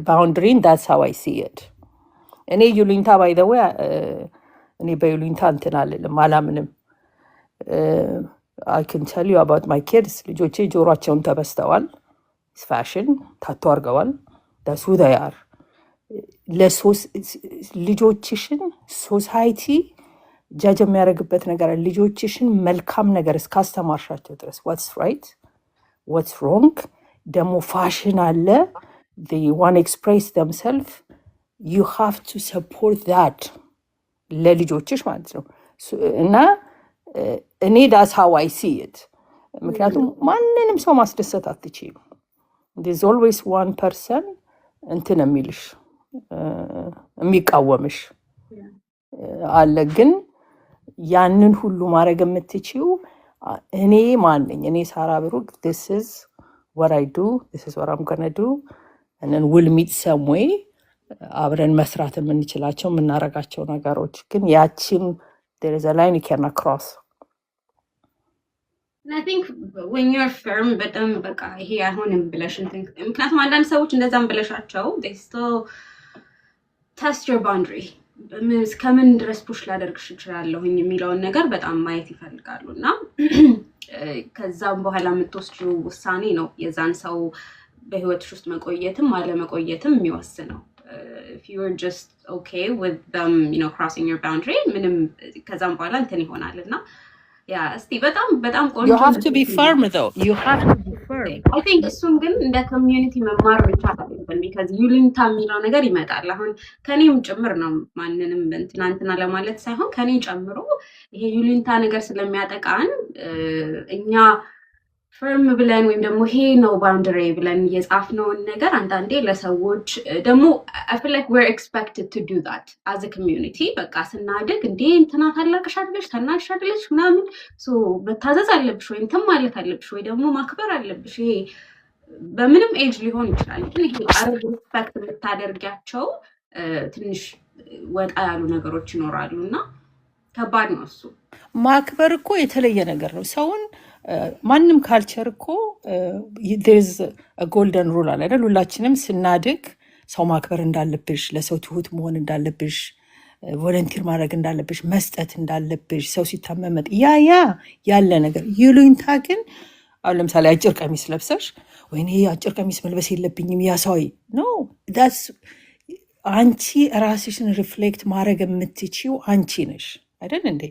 boundary, that's how I see it. እኔ ዩሉኝታ by the way እኔ በዩሉኝታ እንትን አልልም አላምንም። I can tell you about my kids. ልጆቼ ጆሮአቸውን ተበስተዋል፣ ፋሽን ታቶ አድርገዋል። that's who they are. ልጆችሽን ሶሳይቲ ጃጅ የሚያደርግበት ነገር ልጆችሽን መልካም ነገር እስካስተማርሻቸው ድረስ what's right what's wrong ደግሞ ፋሽን አለ they want to express themselves, you have to support that ለልጆችሽ ማለት ነው። እና እኔ that's how I see it. ምክንያቱም ማንንም ሰው ማስደሰት አትችይም። there's always one person እንትን የሚልሽ የሚቃወምሽ አለ። ግን ያንን ሁሉ ማድረግ የምትችይው እኔ ማን ነኝ? እኔ ሳራ ብሩክ this is what I do, this is what I'm gonna do, and then we'll meet somewhere. አብረን መስራት የምንችላቸው የምናረጋቸው ነገሮች ግን ያቺን there is a line you cannot cross. And I think when you're firm በጣም በቃ ይሄ አይሆንም ብለሽ እንትን ምክንያቱም አንዳንድ ሰዎች እንደዛም ብለሻቸው they still test your boundary. እስከምን ድረስ ፑሽ ላደርግሽ እችላለሁኝ የሚለውን ነገር በጣም ማየት ይፈልጋሉ እና ከዛም በኋላ የምትወስጂው ውሳኔ ነው የዛን ሰው በህይወትሽ ውስጥ መቆየትም አለመቆየትም የሚወስነው። If you are just okay with them, crossing your boundary, ምንም ከዛም በኋላ እንትን ይሆናል እና ያ እስቲ በጣም ቆንጆ you have to be firm though, you have to be firm. I think እሱን ግን እንደ ኮሚዩኒቲ መማር ብቻ አይደለም because ዩሊንታ የሚለው ነገር ይመጣል። አሁን ከኔም ጭምር ነው ማንንም እንትና ለማለት ሳይሆን ከኔ ጨምሮ ይሄ ዩሊንታ ነገር ስለሚያጠቃን እኛ ፈርም ብለን ወይም ደግሞ ይሄ ነው ባውንደሪ ብለን የጻፍነውን ነገር አንዳንዴ ለሰዎች ደግሞ I feel like we're expected to do that as a community. በቃ ስናድግ እንዴ እንትና ታላቅሽ አይደለሽ ታናሽ አይደለሽ ምናምን መታዘዝ አለብሽ ወይ እንትን ማለት አለብሽ ወይ ደግሞ ማክበር አለብሽ። ይሄ በምንም ኤጅ ሊሆን ይችላል። ግን ይሄ አረግ ሪስፔክት የምታደርጊያቸው ትንሽ ወጣ ያሉ ነገሮች ይኖራሉና ከባድ ነው እሱ። ማክበር እኮ የተለየ ነገር ነው። ሰውን ማንም ካልቸር እኮ there's a golden rule አለ አይደል? ሁላችንም ስናድግ ሰው ማክበር እንዳለብሽ፣ ለሰው ትሁት መሆን እንዳለብሽ፣ ቮለንቲር ማድረግ እንዳለብሽ፣ መስጠት እንዳለብሽ፣ ሰው ሲታመመጥ ያለ ነገር። ይሉኝታ ግን አሁን ለምሳሌ አጭር ቀሚስ ለብሰሽ ወይኔ አጭር ቀሚስ መልበስ የለብኝም ያሳዊ ኖ ዳስ አንቺ ራስሽን ሪፍሌክት ማድረግ የምትችው አንቺ ነሽ አይደል እንዴ?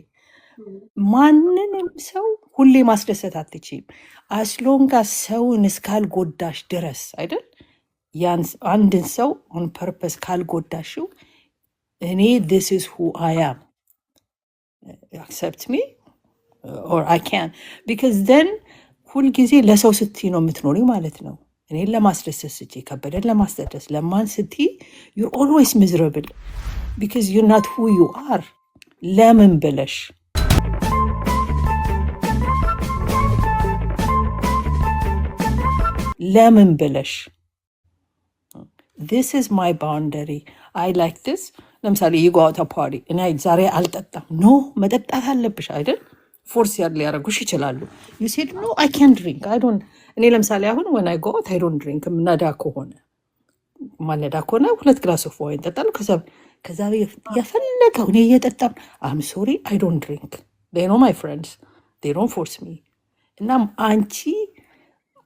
ማንንም ሰው ሁሌ ማስደሰት አትችይም። አስሎንጋ ሰውን እስካልጎዳሽ ድረስ አይደል? አንድን ሰው ኦን ፐርፐስ ካልጎዳሽው እኔ this is who I am accept me or I can because then ሁልጊዜ ለሰው ስትይ ነው የምትኖሪ ማለት ነው። እኔን ለማስደሰት ስትይ ከበደን ለማስደሰት ለማን ስትይ you're always miserable because you're not who you are ለምን ብለሽ ለምን ብለሽ this is my boundary I like this ለምሳሌ you go out a party እና ዛሬ አልጠጣም ኖ መጠጣት አለብሽ አይደል ፎርስ ሊያደርጉሽ ይችላሉ you said no I can't drink I don't እኔ ለምሳሌ አሁን when I go out I don't drink ማለዳ ከሆነ 2 ግላስ ኦፍ ዋይን ጠጣለሁ ከዛ የፈለገው እኔ እየጠጣም I'm sorry I don't drink they know my friends they don't force me እና አንቺ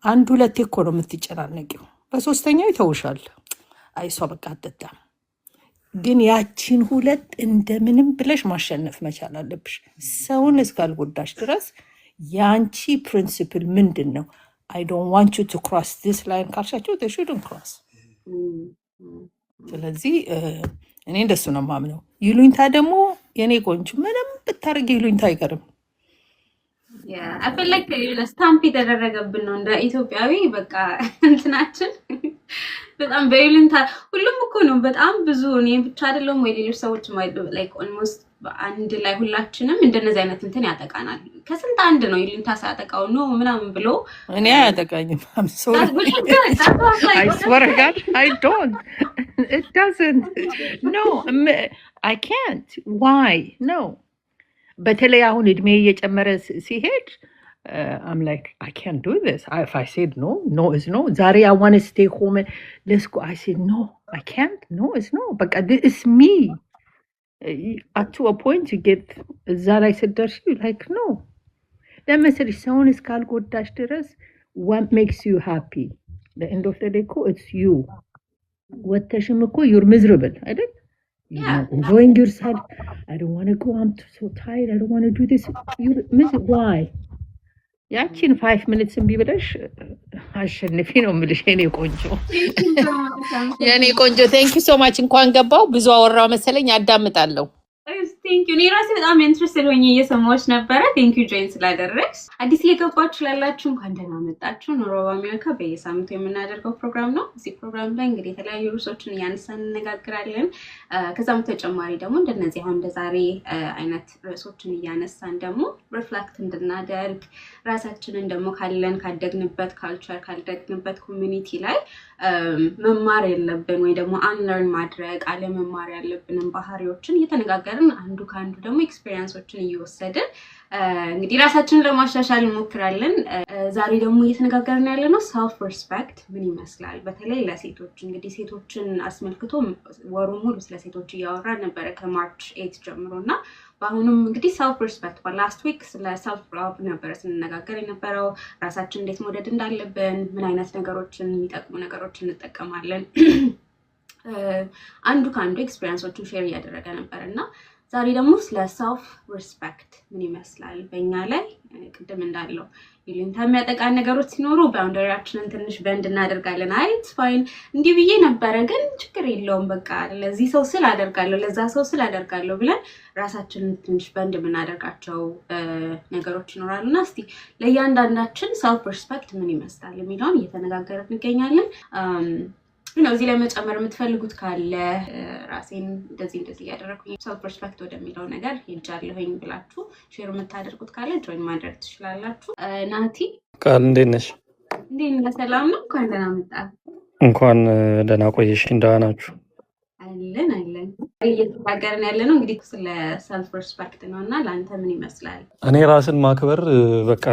1-2 እኮ ነው የምትጨናነቂው በሶስተኛው ይተውሻል አይሷ በቃ አትጠጣም ግን ያቺን 2 እንደምንም ብለሽ ማሸነፍ መቻል አለብሽ ሰውን እስካልጎዳሽ ድረስ ያንቺ ፕሪንሲፕል ምንድነው I don't want you to cross this line ካልሻቸው they shouldn't cross ስለዚህ እኔ እንደሱ ነው የማምነው ይሉኝታ ደግሞ የኔ ቆንጆ ምንም ብታረጊ ይሉኝታ አይቀርም I feel like ስታምፕ የተደረገብን ነው እንደ ኢትዮጵያዊ በቃ እንትናችን በጣም በይሉኝታ ሁሉም እኮ ነው በጣም ብዙ እኔ ብቻ አይደለም ወይ ሌሎች ሰዎች like almost አንድ ላይ ሁላችንም እንደነዚህ አይነት እንትን ያጠቃናል ከስንት አንድ ነው ይሉኝታ ሳያጠቃው ነው ምናምን ብሎ እኔ አያጠቃኝም I'm sorry I swear to God I don't it doesn't no I can't why no በተለይ አሁን እድሜ እየጨመረ ሲሄድ I'm like I can't do this if I said no is no ዛሬ I want to stay home let's go I said no I can't no is no but this is me up to a point you get እዛ ላይ ስትደርሺ like no ለምሳሌ ሰውን እስካልጎዳሽ ድረስ what makes you happy the end of the day እኮ it's you ወተሽም እኮ you're miserable አይደል enjoying yourself I don't want to go I'm so tired I don't want to do this you miss why ያቺን 5 minutes እምቢ ብለሽ አሸንፊ ነው የምልሽ የኔ ቆንጆ thank you so much እንኳን ገባው ብዙ አወራው መሰለኝ አዳምጣለሁ Thank you ኔራሴ በጣም ኢንትረስትድ ሆኜ እየሰማሁሽ ነበረ thank you join ስላደረግሽ አዲስ እየገባችሁ ላላችሁ እንኳን ደህና መጣችሁ ኖሮ በአሜሪካ በየሳምንቱ የምናደርገው ፕሮግራም ነው እዚህ ፕሮግራም ላይ እንግዲህ የተለያዩ ርዕሶችን እያነሳን እንነጋገራለን ከዛም ተጨማሪ ደግሞ እንደነዚህ አሁን እንደዛሬ አይነት ርዕሶችን እያነሳን ደግሞ ሪፍሌክት እንድናደርግ ራሳችንን ደግሞ ካለን ካደግንበት ካልቸር ካደግንበት ኮሚኒቲ ላይ መማር ያለብን ወይ ደግሞ አንለርን ማድረግ አለመማር ያለብንን ባህሪዎችን እየተነጋገርን አንዱ ካንዱ ደግሞ ኤክስፒሪየንሶችን እየወሰድን እንግዲህ ራሳችንን ለማሻሻል እንሞክራለን ዛሬ ደግሞ እየተነጋገርን ያለነው self respect ምን ይመስላል በተለይ ለሴቶች እንግዲህ ሴቶችን አስመልክቶ ወሩ ሙሉ ስለ ሴቶች እያወራን ነበር ከማርች 8 ጀምሮና በአሁኑም እንግዲህ self respect ላስት ዊክ ስለ self love ነበር ስንነጋገር የነበረው ራሳችንን እንዴት መውደድ እንዳለብን ምን አይነት ነገሮችን የሚጠቅሙ ነገሮችን እንጠቀማለን አንዱ ካንዱ ኤክስፒሪየንሶችን ሼር እያደረገ ነበርና ዛሬ ደግሞ ስለ self respect ምን ይመስላል በእኛ ላይ ቅድም እንዳለው ይሉኝታ የሚያጠቃን ነገሮች ሲኖሩ ባውንደሪያችንን ትንሽ በንድ እናደርጋለን it's fine እንዲህ ብዬ ነበረ ግን ችግር የለውም በቃ ለዚህ ሰው ስላደርጋለሁ ለዛ ሰው ስላደርጋለሁ ብለን ራሳችንን ትንሽ በንድ የምናደርጋቸው ነገሮች ይኖራሉና እስቲ ለእያንዳንዳችን self respect ምን ይመስላል የሚለውን እየተነጋገርን እንገኛለን ነው እዚህ ላይ መጨመር የምትፈልጉት ካለ ራሴን እንደዚህ ያደረኩኝ self respect ወደሚለው ነገር ሄጃለሁኝ ብላችሁ ሼር የምታደርጉት ካለ ጆይን ማድረግ ትችላላችሁ ናቲ ቃል እንዴት ነሽ እንዴት ሰላም ነው እንኳን ደህና መጣ እንኳን ደህና ቆየሽ እንደናችሁ አለን እየተናገርን ያለነው እንግዲህ ስለ self respect ነውና ላንተ ምን ይመስላል እኔ ራስን ማክበር በቃ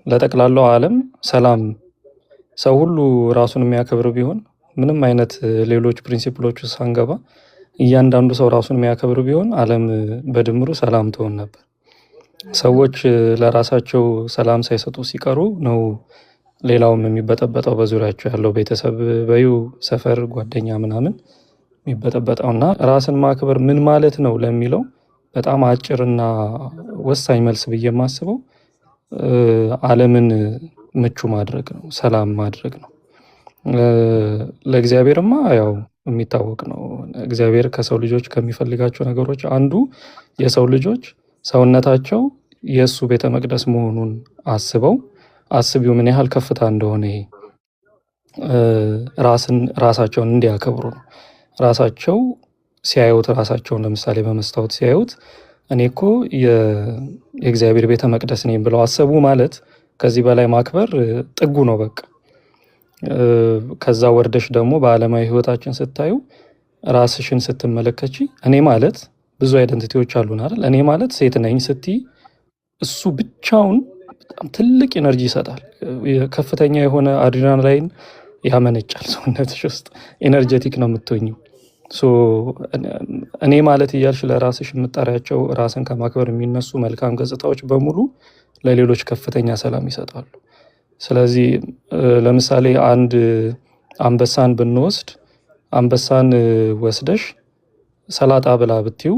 ለጠቅላላው ዓለም ሰላም ሰው ሁሉ ራሱን የሚያከብር ቢሆን ምንም አይነት ሌሎች ፕሪንሲፕሎች ሳንገባ እያንዳንዱ ሰው ራሱን የሚያከብር ቢሆን ዓለም በድምሩ ሰላም ትሆን ነበር ሰዎች ለራሳቸው ሰላም ሳይሰጡ ሲቀሩ ነው ሌላውም የሚበጠበጠው በዙሪያቸው ያለው ቤተሰብ በዩ ሰፈር ጓደኛ ምናምን የሚበጠበጠውና ራስን ማክበር ምን ማለት ነው ለሚለው በጣም አጭርና ወሳኝ መልስ ብዬ የማስበው ዓለምን ምቹ ማድረግ ነው፣ ሰላም ማድረግ ነው። ለእግዚአብሔርማ ያው የሚታወቅ ነው። እግዚአብሔር ከሰው ልጆች ከሚፈልጋቸው ነገሮች አንዱ የሰው ልጆች ሰውነታቸው የእሱ ቤተ መቅደስ መሆኑን አስቢው ምን ያህል ከፍታ እንደሆነ ይሄ ራሳቸውን እንዲያከብሩ ነው። ራሳቸው ሲያዩት ራሳቸውን ለምሳሌ በመስታወት ሲያዩት እኔ እኮ የእግዚአብሔር ቤተ መቅደስ ነኝ ብለው አሰቡ ማለት ከዚህ በላይ ማክበር ጥጉ ነው በቃ። ከዛ ወርደሽ ደግሞ በዓለማዊ ህይወታችን ስታዩ ራስሽን ስትመለከቺ እኔ ማለት ብዙ አይደንቲቲዎች አሉን አይደል? እኔ ማለት ሴት ነኝ ስትይ እሱ ብቻውን በጣም ትልቅ ኢነርጂ ይሰጣል። ከፍተኛ የሆነ አድሬናላይን ያመነጫል ሰውነትሽ ውስጥ ኢነርጄቲክ ነው የምትሆኚው። እኔ ማለት እያልሽ ለራስሽ የምጠሪያቸው ራስን ከማክበር የሚነሱ መልካም ገጽታዎች በሙሉ ለሌሎች ከፍተኛ ሰላም ይሰጣሉ። ስለዚህ ለምሳሌ አንድ አንበሳን ብንወስድ አንበሳን ወስደሽ ሰላጣ ብላ ብትዩ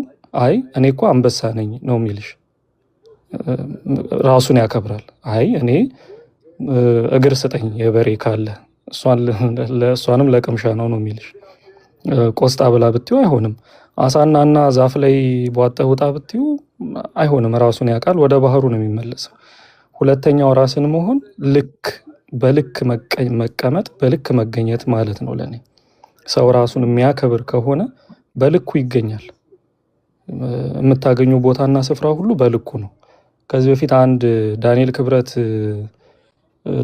አይ እኔ እኮ አንበሳ ነኝ ነው የሚልሽ። ራሱን ያከብራል። አይ እኔ እግር ስጠኝ የበሬ ካለ እሷንም ለቅምሻ ነው የሚልሽ። ቆስጣ ብላ ብትዩ አይሆንም። አሳናና ዛፍ ላይ ቧጠህ ውጣ ብትዩ አይሆንም። ራሱን ያውቃል። ወደ ባህሩ ነው የሚመለሰው። ሁለተኛው ራስን መሆን በልክ መቀመጥ በልክ መገኘት ማለት ነው ለኔ። ሰው ራሱን የሚያከብር ከሆነ በልኩ ይገኛል። የምታገኙ ቦታና ስፍራ ሁሉ በልኩ ነው። ከዚህ በፊት አንድ ዳንኤል ክብረት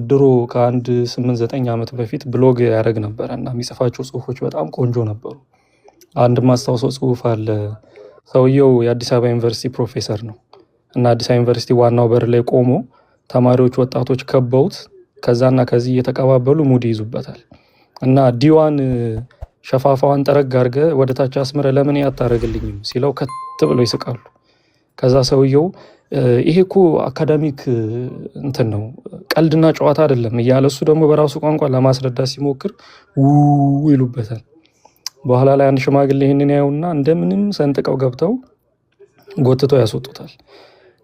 ድሮ ከአንድ 8-9 ዓመት በፊት ብሎግ ያደረግ ነበረ እና የሚጽፋቸው ጽሁፎች በጣም ቆንጆ ነበሩ። አንድ ማስታወሰው ጽሁፍ አለ። ሰውየው የአዲስ አበባ ዩኒቨርሲቲ ፕሮፌሰር ነው እና አዲስ አበባ ዩኒቨርሲቲ ዋናው በር ላይ ቆሞ ተማሪዎች ወጣቶች ከበውት ከዛና ከዚህ እየተቀባበሉ ሙድ ይዙበታል እና ዲዋን ሸፋፋዋን ጠረግ አድርገህ ወደ ታች አስምረ ለምን ያታረግልኝም ሲለው ከት ብለው ይስቃሉ። ከዛ ሰውየው ይሄ እኮ አካዳሚክ እንትን ነው ቀልድና ጨዋታ አይደለም እያለ እሱ ደግሞ በራሱ ቋንቋ ለማስረዳት ሲሞክር ይሉበታል። በኋላ ላይ አንድ ሽማግሌ ይህንን ያዩና እንደምንም ሰንጥቀው ገብተው ጎትተው ያስወጡታል።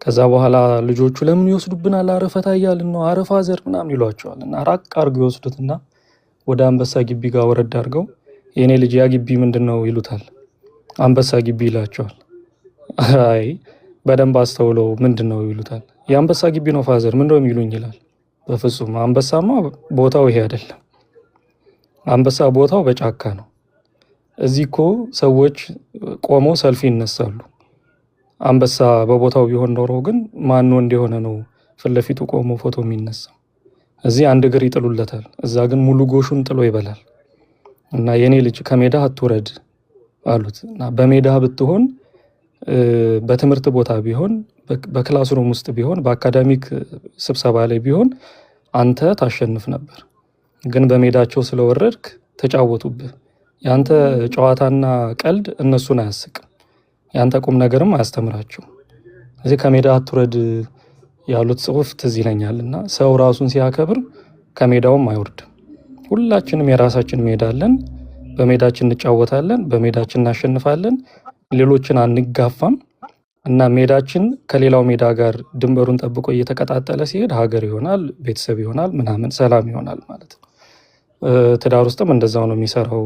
ከዛ በኋላ ልጆቹ ለምን ይወስዱብናል? አረፈታ እያልን ነው አረፋ ዘር ምናምን ይሏቸዋል እና ራቅ አድርገው ይወስዱትና ወደ አንበሳ ግቢ ጋር ወረድ አድርገው የኔ ልጅ ያ ግቢ ምንድን ነው ይሉታል። አንበሳ ግቢ ይላቸዋል። አይ በደንብ አስተውለው ምንድን ነው ይሉታል። የአንበሳ ግቢ ነው ፋዘር ምን ነው የሚሉኝ ይላል። በፍጹም አንበሳማ ቦታው ይሄ አይደለም። አንበሳ ቦታው በጫካ ነው። እዚህ እኮ ሰዎች ቆመው ሰልፊ ይነሳሉ። አንበሳ በቦታው ቢሆን ኖሮ ግን ማን ወንድ የሆነ ነው ፊት ለፊቱ ቆሞ ፎቶ የሚነሳው? እዚህ አንድ እግር ይጥሉለታል፣ እዛ ግን ሙሉ ጎሹን ጥሎ ይበላል። እና የኔ ልጅ ከሜዳ አትውረድ አሉት። እና በሜዳ ብትሆን በትምህርት ቦታ ቢሆን በክላስሩም ውስጥ ቢሆን በአካዳሚክ ስብሰባ ላይ ቢሆን አንተ ታሸንፍ ነበር። ግን በሜዳቸው ስለወረድክ ተጫወቱብህ። ያንተ ጨዋታና ቀልድ እነሱን አያስቅም፣ ያንተ ቁም ነገርም አያስተምራቸው። እዚህ ከሜዳ አትውረድ ያሉት ጽሁፍ ትዝ ይለኛል። እና ሰው ራሱን ሲያከብር ከሜዳውም አይወርድም። ሁላችንም የራሳችን ሜዳ አለን። በሜዳችን እንጫወታለን፣ በሜዳችን እናሸንፋለን፣ ሌሎችን አንጋፋም። እና ሜዳችን ከሌላው ሜዳ ጋር ድንበሩን ጠብቆ እየተቀጣጠለ ሲሄድ ሀገር ይሆናል፣ ቤተሰብ ይሆናል፣ ምናምን ሰላም ይሆናል ማለት ነው። ትዳር ውስጥም እንደዛው ነው የሚሰራው።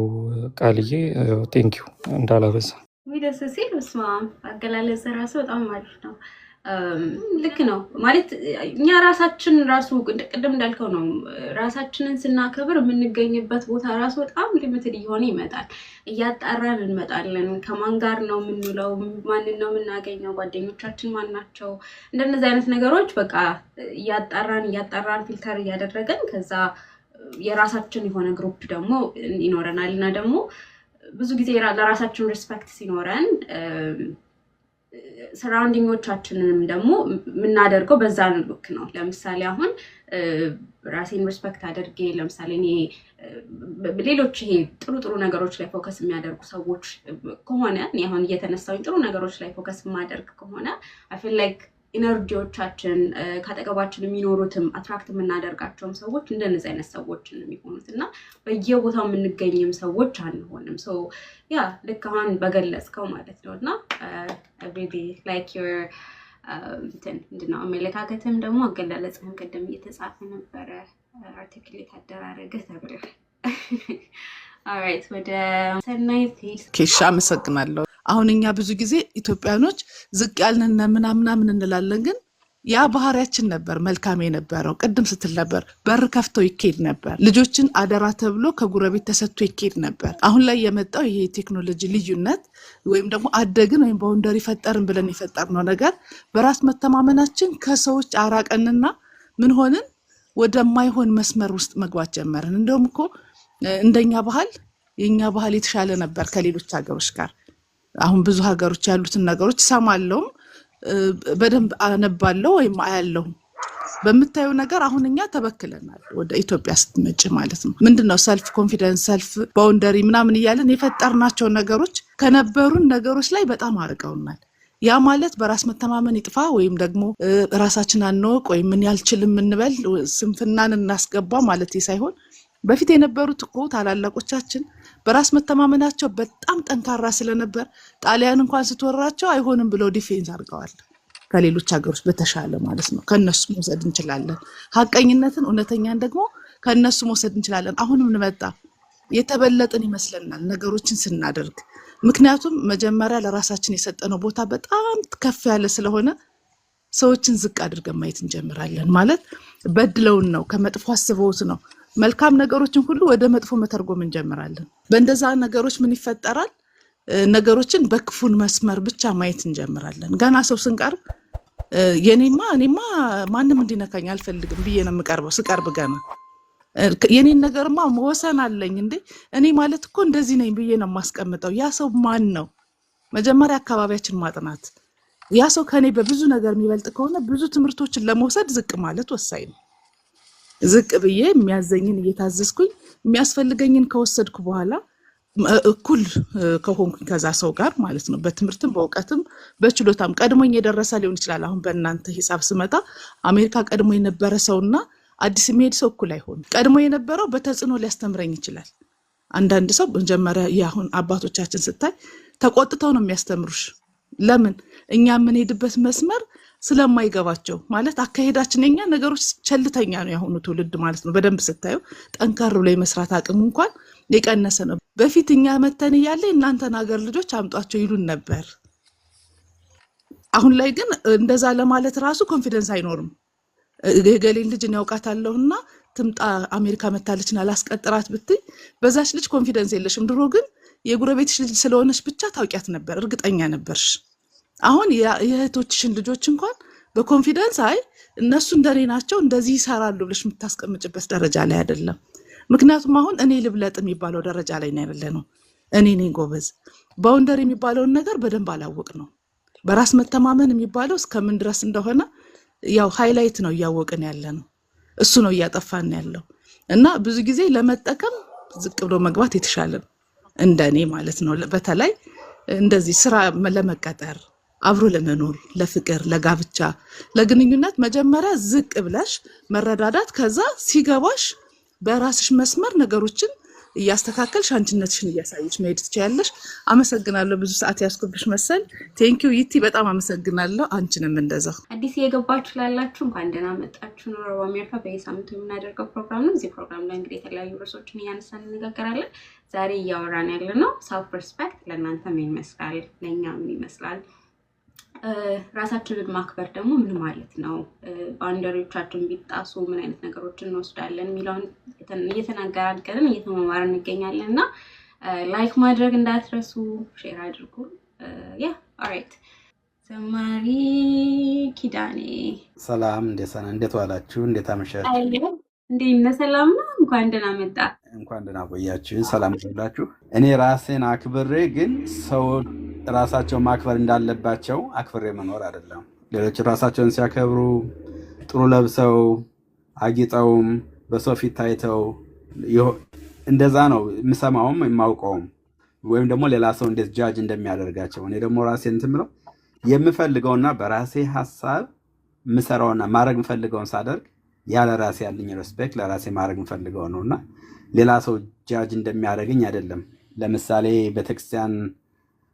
ቃልዬ ቴንኪዩ እንዳላበዛ ደስ ሲል ስማ አገላለጽ ራሱ በጣም አሪፍ ነው። ልክ ነው ማለት እኛ ራሳችን ራሱ ቅድም እንዳልከው ነው። ራሳችንን ስናከብር የምንገኝበት ቦታ ራሱ በጣም ሊሚትድ እየሆነ ይመጣል። እያጣራን እንመጣለን። ከማን ጋር ነው የምንውለው? ማንን ነው የምናገኘው? ጓደኞቻችን ማን ናቸው? እንደነዚህ አይነት ነገሮች በቃ እያጣራን ፊልተር እያደረገን ከዛ የራሳችን የሆነ ግሩፕ ደግሞ ይኖረናል እና ደግሞ ብዙ ጊዜ ለራሳችን ሪስፔክት ሲኖረን ሰራውንዲንጎቻችንንም ደግሞ የምናደርገው በዛ ልክ ነው። ለምሳሌ አሁን ራሴን ሪስፔክት አድርጌ ለምሳሌ እኔ ሌሎች ይሄ ጥሩ ነገሮች ላይ ፎከስ የሚያደርጉ ሰዎች ከሆነ እኔ አሁን እየተነሳሁኝ ጥሩ ነገሮች ላይ ፎከስ የማደርግ ከሆነ አይ ፊል ላይክ ኢነርጂዎቻችን ካጠገባችን የሚኖሩትም አትራክት የምናደርጋቸውም ሰዎች እንደነዚህ አይነት ሰዎች ነው የሚሆኑት እና በየቦታው የምንገኝም ሰዎች አንሆንም። ሶ ያ ልክ አሁን በገለጽከው ማለት ነው እና really like your ምንድነው አመለካከትም ደግሞ አገላለጽህም ቅድም እየተጻፈ ነበረ አርቲክሌት አደራረግህ ተብለህ alright ወደ ሰናይት ኬሻ አመሰግናለሁ። አሁን እኛ ብዙ ጊዜ ኢትዮጵያኖች ዝቅ ያልነን ምናምን እንላለን፣ ግን ያ ባህሪያችን ነበር መልካም የነበረው። ቅድም ስትል ነበር በር ከፍተው ይኬድ ነበር፣ ልጆችን አደራ ተብሎ ከጉረቤት ተሰጥቶ ይኬድ ነበር። አሁን ላይ የመጣው ይሄ ቴክኖሎጂ ልዩነት ወይም ደግሞ አደግን ወይም ባውንደሪ ፈጠርን ብለን የፈጠርነው ነገር በራስ መተማመናችን ከሰዎች አራቀንና ምን ሆንን ወደማይሆን መስመር ውስጥ መግባት ጀመርን። እንደውም እኮ እንደኛ ባህል የኛ ባህል የተሻለ ነበር ከሌሎች ሀገሮች ጋር። አሁን ብዙ ሀገሮች ያሉትን ነገሮች ሰማለው በደንብ አነባለው ወይም አያለው በመታየው ነገር አሁን እኛ ተበክለናል። ወደ ኢትዮጵያ ስትመጪ ማለት ነው ምንድነው ሰልፍ ኮንፊደንስ ሰልፍ ባውንደሪ ምናምን ይያለን የፈጠርናቸው ነገሮች ከነበሩን ነገሮች ላይ በጣም አርቀውናል። ያ ማለት በራስ መተማመን ይጥፋ ወይም ደግሞ ራሳችን አንወቅ ወይም ምን ያልችልም እንበል ስንፍናን እናስገባ ማለት ሳይሆን በፊት የነበሩት እኮ ታላላቆቻችን በራስ መተማመናቸው በጣም ጠንካራ ስለነበር ጣሊያን እንኳን ስትወራቸው አይሆንም ብለው ዲፌንስ አድርገዋል ከሌሎች ሀገሮች በተሻለ ማለት ነው። ከነሱ መውሰድ እንችላለን ሐቀኝነትን እውነተኛን ደግሞ ከነሱ መውሰድ እንችላለን። አሁንም እንመጣ የተበለጠን ይመስለናል ነገሮችን ስናደርግ፣ ምክንያቱም መጀመሪያ ለራሳችን የሰጠነው ቦታ በጣም ከፍ ያለ ስለሆነ ሰዎችን ዝቅ አድርገን ማየት እንጀምራለን። ማለት በድለውን ነው ከመጥፎ አስበውት ነው መልካም ነገሮችን ሁሉ ወደ መጥፎ መተርጎም እንጀምራለን። በእንደዛ ነገሮች ምን ይፈጠራል? ነገሮችን በክፉን መስመር ብቻ ማየት እንጀምራለን። ገና ሰው ስንቀርብ እኔማ ማንም እንዲነካኝ አልፈልግም ብዬ ነው የምቀርበው። ስቀርብ ገና የኔን ነገርማ መወሰን አለኝ እንዴ እኔ ማለት እኮ እንደዚህ ነኝ ብዬ ነው የማስቀምጠው። ያ ሰው ማን ነው? መጀመሪያ አካባቢያችን ማጥናት። ያ ሰው ከኔ በብዙ ነገር የሚበልጥ ከሆነ ብዙ ትምህርቶችን ለመውሰድ ዝቅ ማለት ወሳኝ ነው። ዝቅ ብዬ የሚያዘኝን እየታዘዝኩኝ የሚያስፈልገኝን ከወሰድኩ በኋላ እኩል ከሆንኩኝ ከዛ ሰው ጋር ማለት ነው በትምህርትም በእውቀትም በችሎታም ቀድሞኝ የደረሰ ሊሆን ይችላል። አሁን በእናንተ ሂሳብ ስመጣ አሜሪካ ቀድሞ የነበረ ሰውና አዲስ የሚሄድ ሰው እኩል አይሆንም። ቀድሞ የነበረው በተጽዕኖ ሊያስተምረኝ ይችላል። አንዳንድ ሰው መጀመሪያ ያሁን አባቶቻችን ስታይ ተቆጥተው ነው የሚያስተምሩሽ። ለምን? እኛ የምንሄድበት መስመር ስለማይገባቸው ማለት አካሄዳችን የኛ ነገሮች ቸልተኛ ነው ያሁኑ ትውልድ ማለት ነው። በደንብ ስታዩ ጠንካራ ብሎ የመስራት አቅሙ እንኳን የቀነሰ ነው። በፊት እኛ መተን እያለ እናንተን ሀገር ልጆች አምጧቸው ይሉን ነበር። አሁን ላይ ግን እንደዛ ለማለት ራሱ ኮንፊደንስ አይኖርም። የገሌን ልጅ ያውቃታለሁና ትምጣ አሜሪካ መታለችና አላስቀጥራት ብትይ በዛች ልጅ ኮንፊደንስ የለሽም። ድሮ ግን የጉረቤትሽ ልጅ ስለሆነች ብቻ ታውቂያት ነበር፣ እርግጠኛ ነበርሽ። አሁን የእህቶችሽን ልጆች እንኳን በኮንፊደንስ አይ እነሱ እንደኔ ናቸው እንደዚህ ይሰራሉ ብለሽ የምታስቀምጭበት ደረጃ ላይ አይደለም። ምክንያቱም አሁን እኔ ልብለጥ የሚባለው ደረጃ ላይ ነው ያለነው። እኔ ነኝ ጎበዝ። ባውንደሪ የሚባለውን ነገር በደንብ አላወቅ ነው። በራስ መተማመን የሚባለው እስከምን ድረስ እንደሆነ ያው ሃይላይት ነው እያወቅን ያለነው። እሱ ነው እያጠፋን ያለው እና ብዙ ጊዜ ለመጠቀም ዝቅ ብሎ መግባት የተሻለ ነው እንደኔ ማለት ነው። በተለይ እንደዚህ ስራ ለመቀጠር አብሮ ለመኖር ለፍቅር ለጋብቻ ለግንኙነት መጀመሪያ ዝቅ ብለሽ መረዳዳት፣ ከዛ ሲገባሽ በራስሽ መስመር ነገሮችን እያስተካከልሽ አንቺነትሽን እያሳየሽ መሄድ ትችያለሽ። አመሰግናለሁ። ብዙ ሰዓት ያስኩብሽ መሰል። ቴንኪው ይቲ፣ በጣም አመሰግናለሁ። አንቺንም እንደዛው። አዲስ እየገባችሁ ላላችሁ እንኳን ደህና መጣችሁ። ኖሮ በአሜሪካ በየሳምንቱ የምናደርገው ፕሮግራም ነው። እዚህ ፕሮግራም ላይ እንግዲህ የተለያዩ ርዕሶችን እያነሳን እንነጋገራለን። ዛሬ እያወራን ያለ ነው ሰልፍ ሪስፔክት ለእናንተ ምን ይመስላል፣ ለእኛ ምን ይመስላል፣ ራሳችንን ማክበር ደግሞ ምን ማለት ነው፣ ባውንደሪዎቻችን ቢጣሱ ምን አይነት ነገሮችን እንወስዳለን የሚለውን እየተናገራለን እየተማማርን እንገኛለን እና ላይክ ማድረግ እንዳትረሱ፣ ሼር አድርጉ። ያ ኦልራይት። ዘማሪ ኪዳኔ ሰላም፣ እንዴት ዋላችሁ? እንዴት አመሻችሁ? እንዴት ነህ? ሰላም ነው። እንኳን ደህና መጣ። እንኳን ደህና ቆያችሁ። ሰላም ይሁንላችሁ። እኔ ራሴን አክብሬ ግን ሰው ራሳቸውን ማክበር እንዳለባቸው አክብሬ መኖር አይደለም። ሌሎች ራሳቸውን ሲያከብሩ ጥሩ ለብሰው አጊጠውም በሰው ፊት ታይተው እንደዛ ነው የምሰማውም የማውቀውም፣ ወይም ደግሞ ሌላ ሰው እንዴት ጃጅ እንደሚያደርጋቸው። እኔ ደግሞ ራሴን እንትን ብለው የምፈልገውና በራሴ ሀሳብ ምሰራውና ማድረግ ምፈልገውን ሳደርግ ያለ ራሴ ያለኝ ሪስፔክት ለራሴ ማድረግ ምፈልገው ነውና ሌላ ሰው ጃጅ እንደሚያደርገኝ አይደለም። ለምሳሌ ቤተክርስቲያን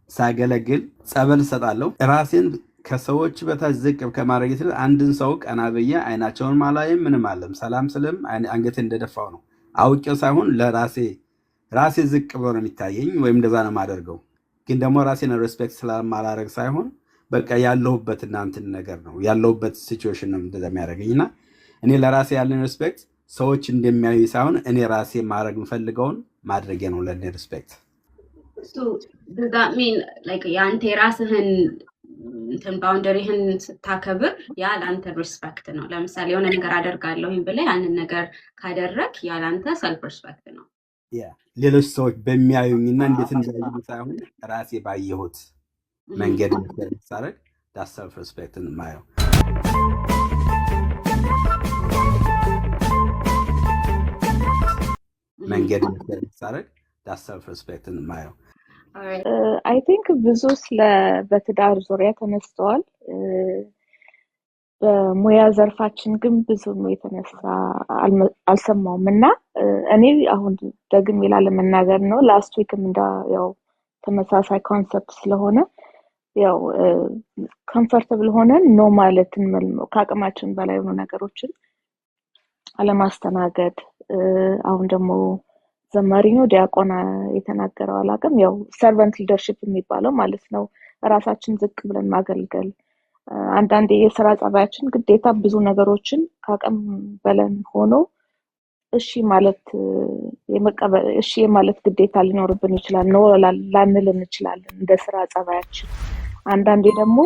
ሳገለግል ጸበል ሰጣለሁ። ራሴን ከሰዎች በታች ዝቅ ከማድረግ ይችላል አንድን ሰው ቀና ብዬ አይናቸውን ማላየም ምንም አለም ሰላም ስለም አንገቴ እንደደፋው ነው። አውቄው ሳይሆን ራሴ ዝቅ ብሎ ነው የሚታየኝ ወይም እንደዛ ነው የማደርገው። ግን ደግሞ ራሴን ሪስፔክት ስለማላረግ ሳይሆን በቃ ያለሁበት እናንተን ነገር ነው ያለሁበት ሲቹዌሽን ነው እንደዛ የሚያደርገኝና እኔ ለራሴ ያለኝ ሪስፔክት ሰዎች እንደሚያዩ ሳይሆን እኔ ራሴ ማድረግ ምፈልገውን ማድረግ ነው ለኔ ሪስፔክት። So does that mean like ያንተ ራስህን እንትን ባውንደሪህን ስታከብር ያ ላንተ ሪስፔክት ነው? ለምሳሌ የሆነ ነገር አደርጋለሁኝ ብለህ ያንን ነገር ካደረክ ያ ላንተ ሰልፍ ሪስፔክት ነው። ሌሎች ሰዎች በሚያዩኝና እንዴት እንዳዩ ሳይሆን ራሴ ባየሁት መንገድ ሳረግ ዳስ ሰልፍ ሪስፔክትን ማየው። መንገድ ሳረግ ዳስ ሰልፍ ሪስፔክትን ማየው። አይ ቲንክ ብዙ ስለ በትዳር ዙሪያ ተነስተዋል። በሙያ ዘርፋችን ግን ብዙም የተነሳ አልሰማውም እና እኔ አሁን ደግሜ ላለመናገር ነው። ላስት ዊክም ያው ተመሳሳይ ኮንሰፕት ስለሆነ ያው ኮምፎርታብል ሆነን ነው ማለትን ከአቅማችን በላይ የሆኑ ነገሮችን አለማስተናገድ። አሁን ደግሞ ዘማሪ ነው ዲያቆና የተናገረው አላቅም ያው ሰርቨንት ሊደርሺፕ የሚባለው ማለት ነው። ራሳችን ዝቅ ብለን ማገልገል። አንዳንዴ የሥራ ጸባያችን ግዴታ ብዙ ነገሮችን ከአቅም በላይ ሆኖ እሺ ማለት ግዴታ ሊኖርብን ይችላል። ነው ላንል እንችላለን እንደ ስራ ጸባያችን። አንዳንዴ ደግሞ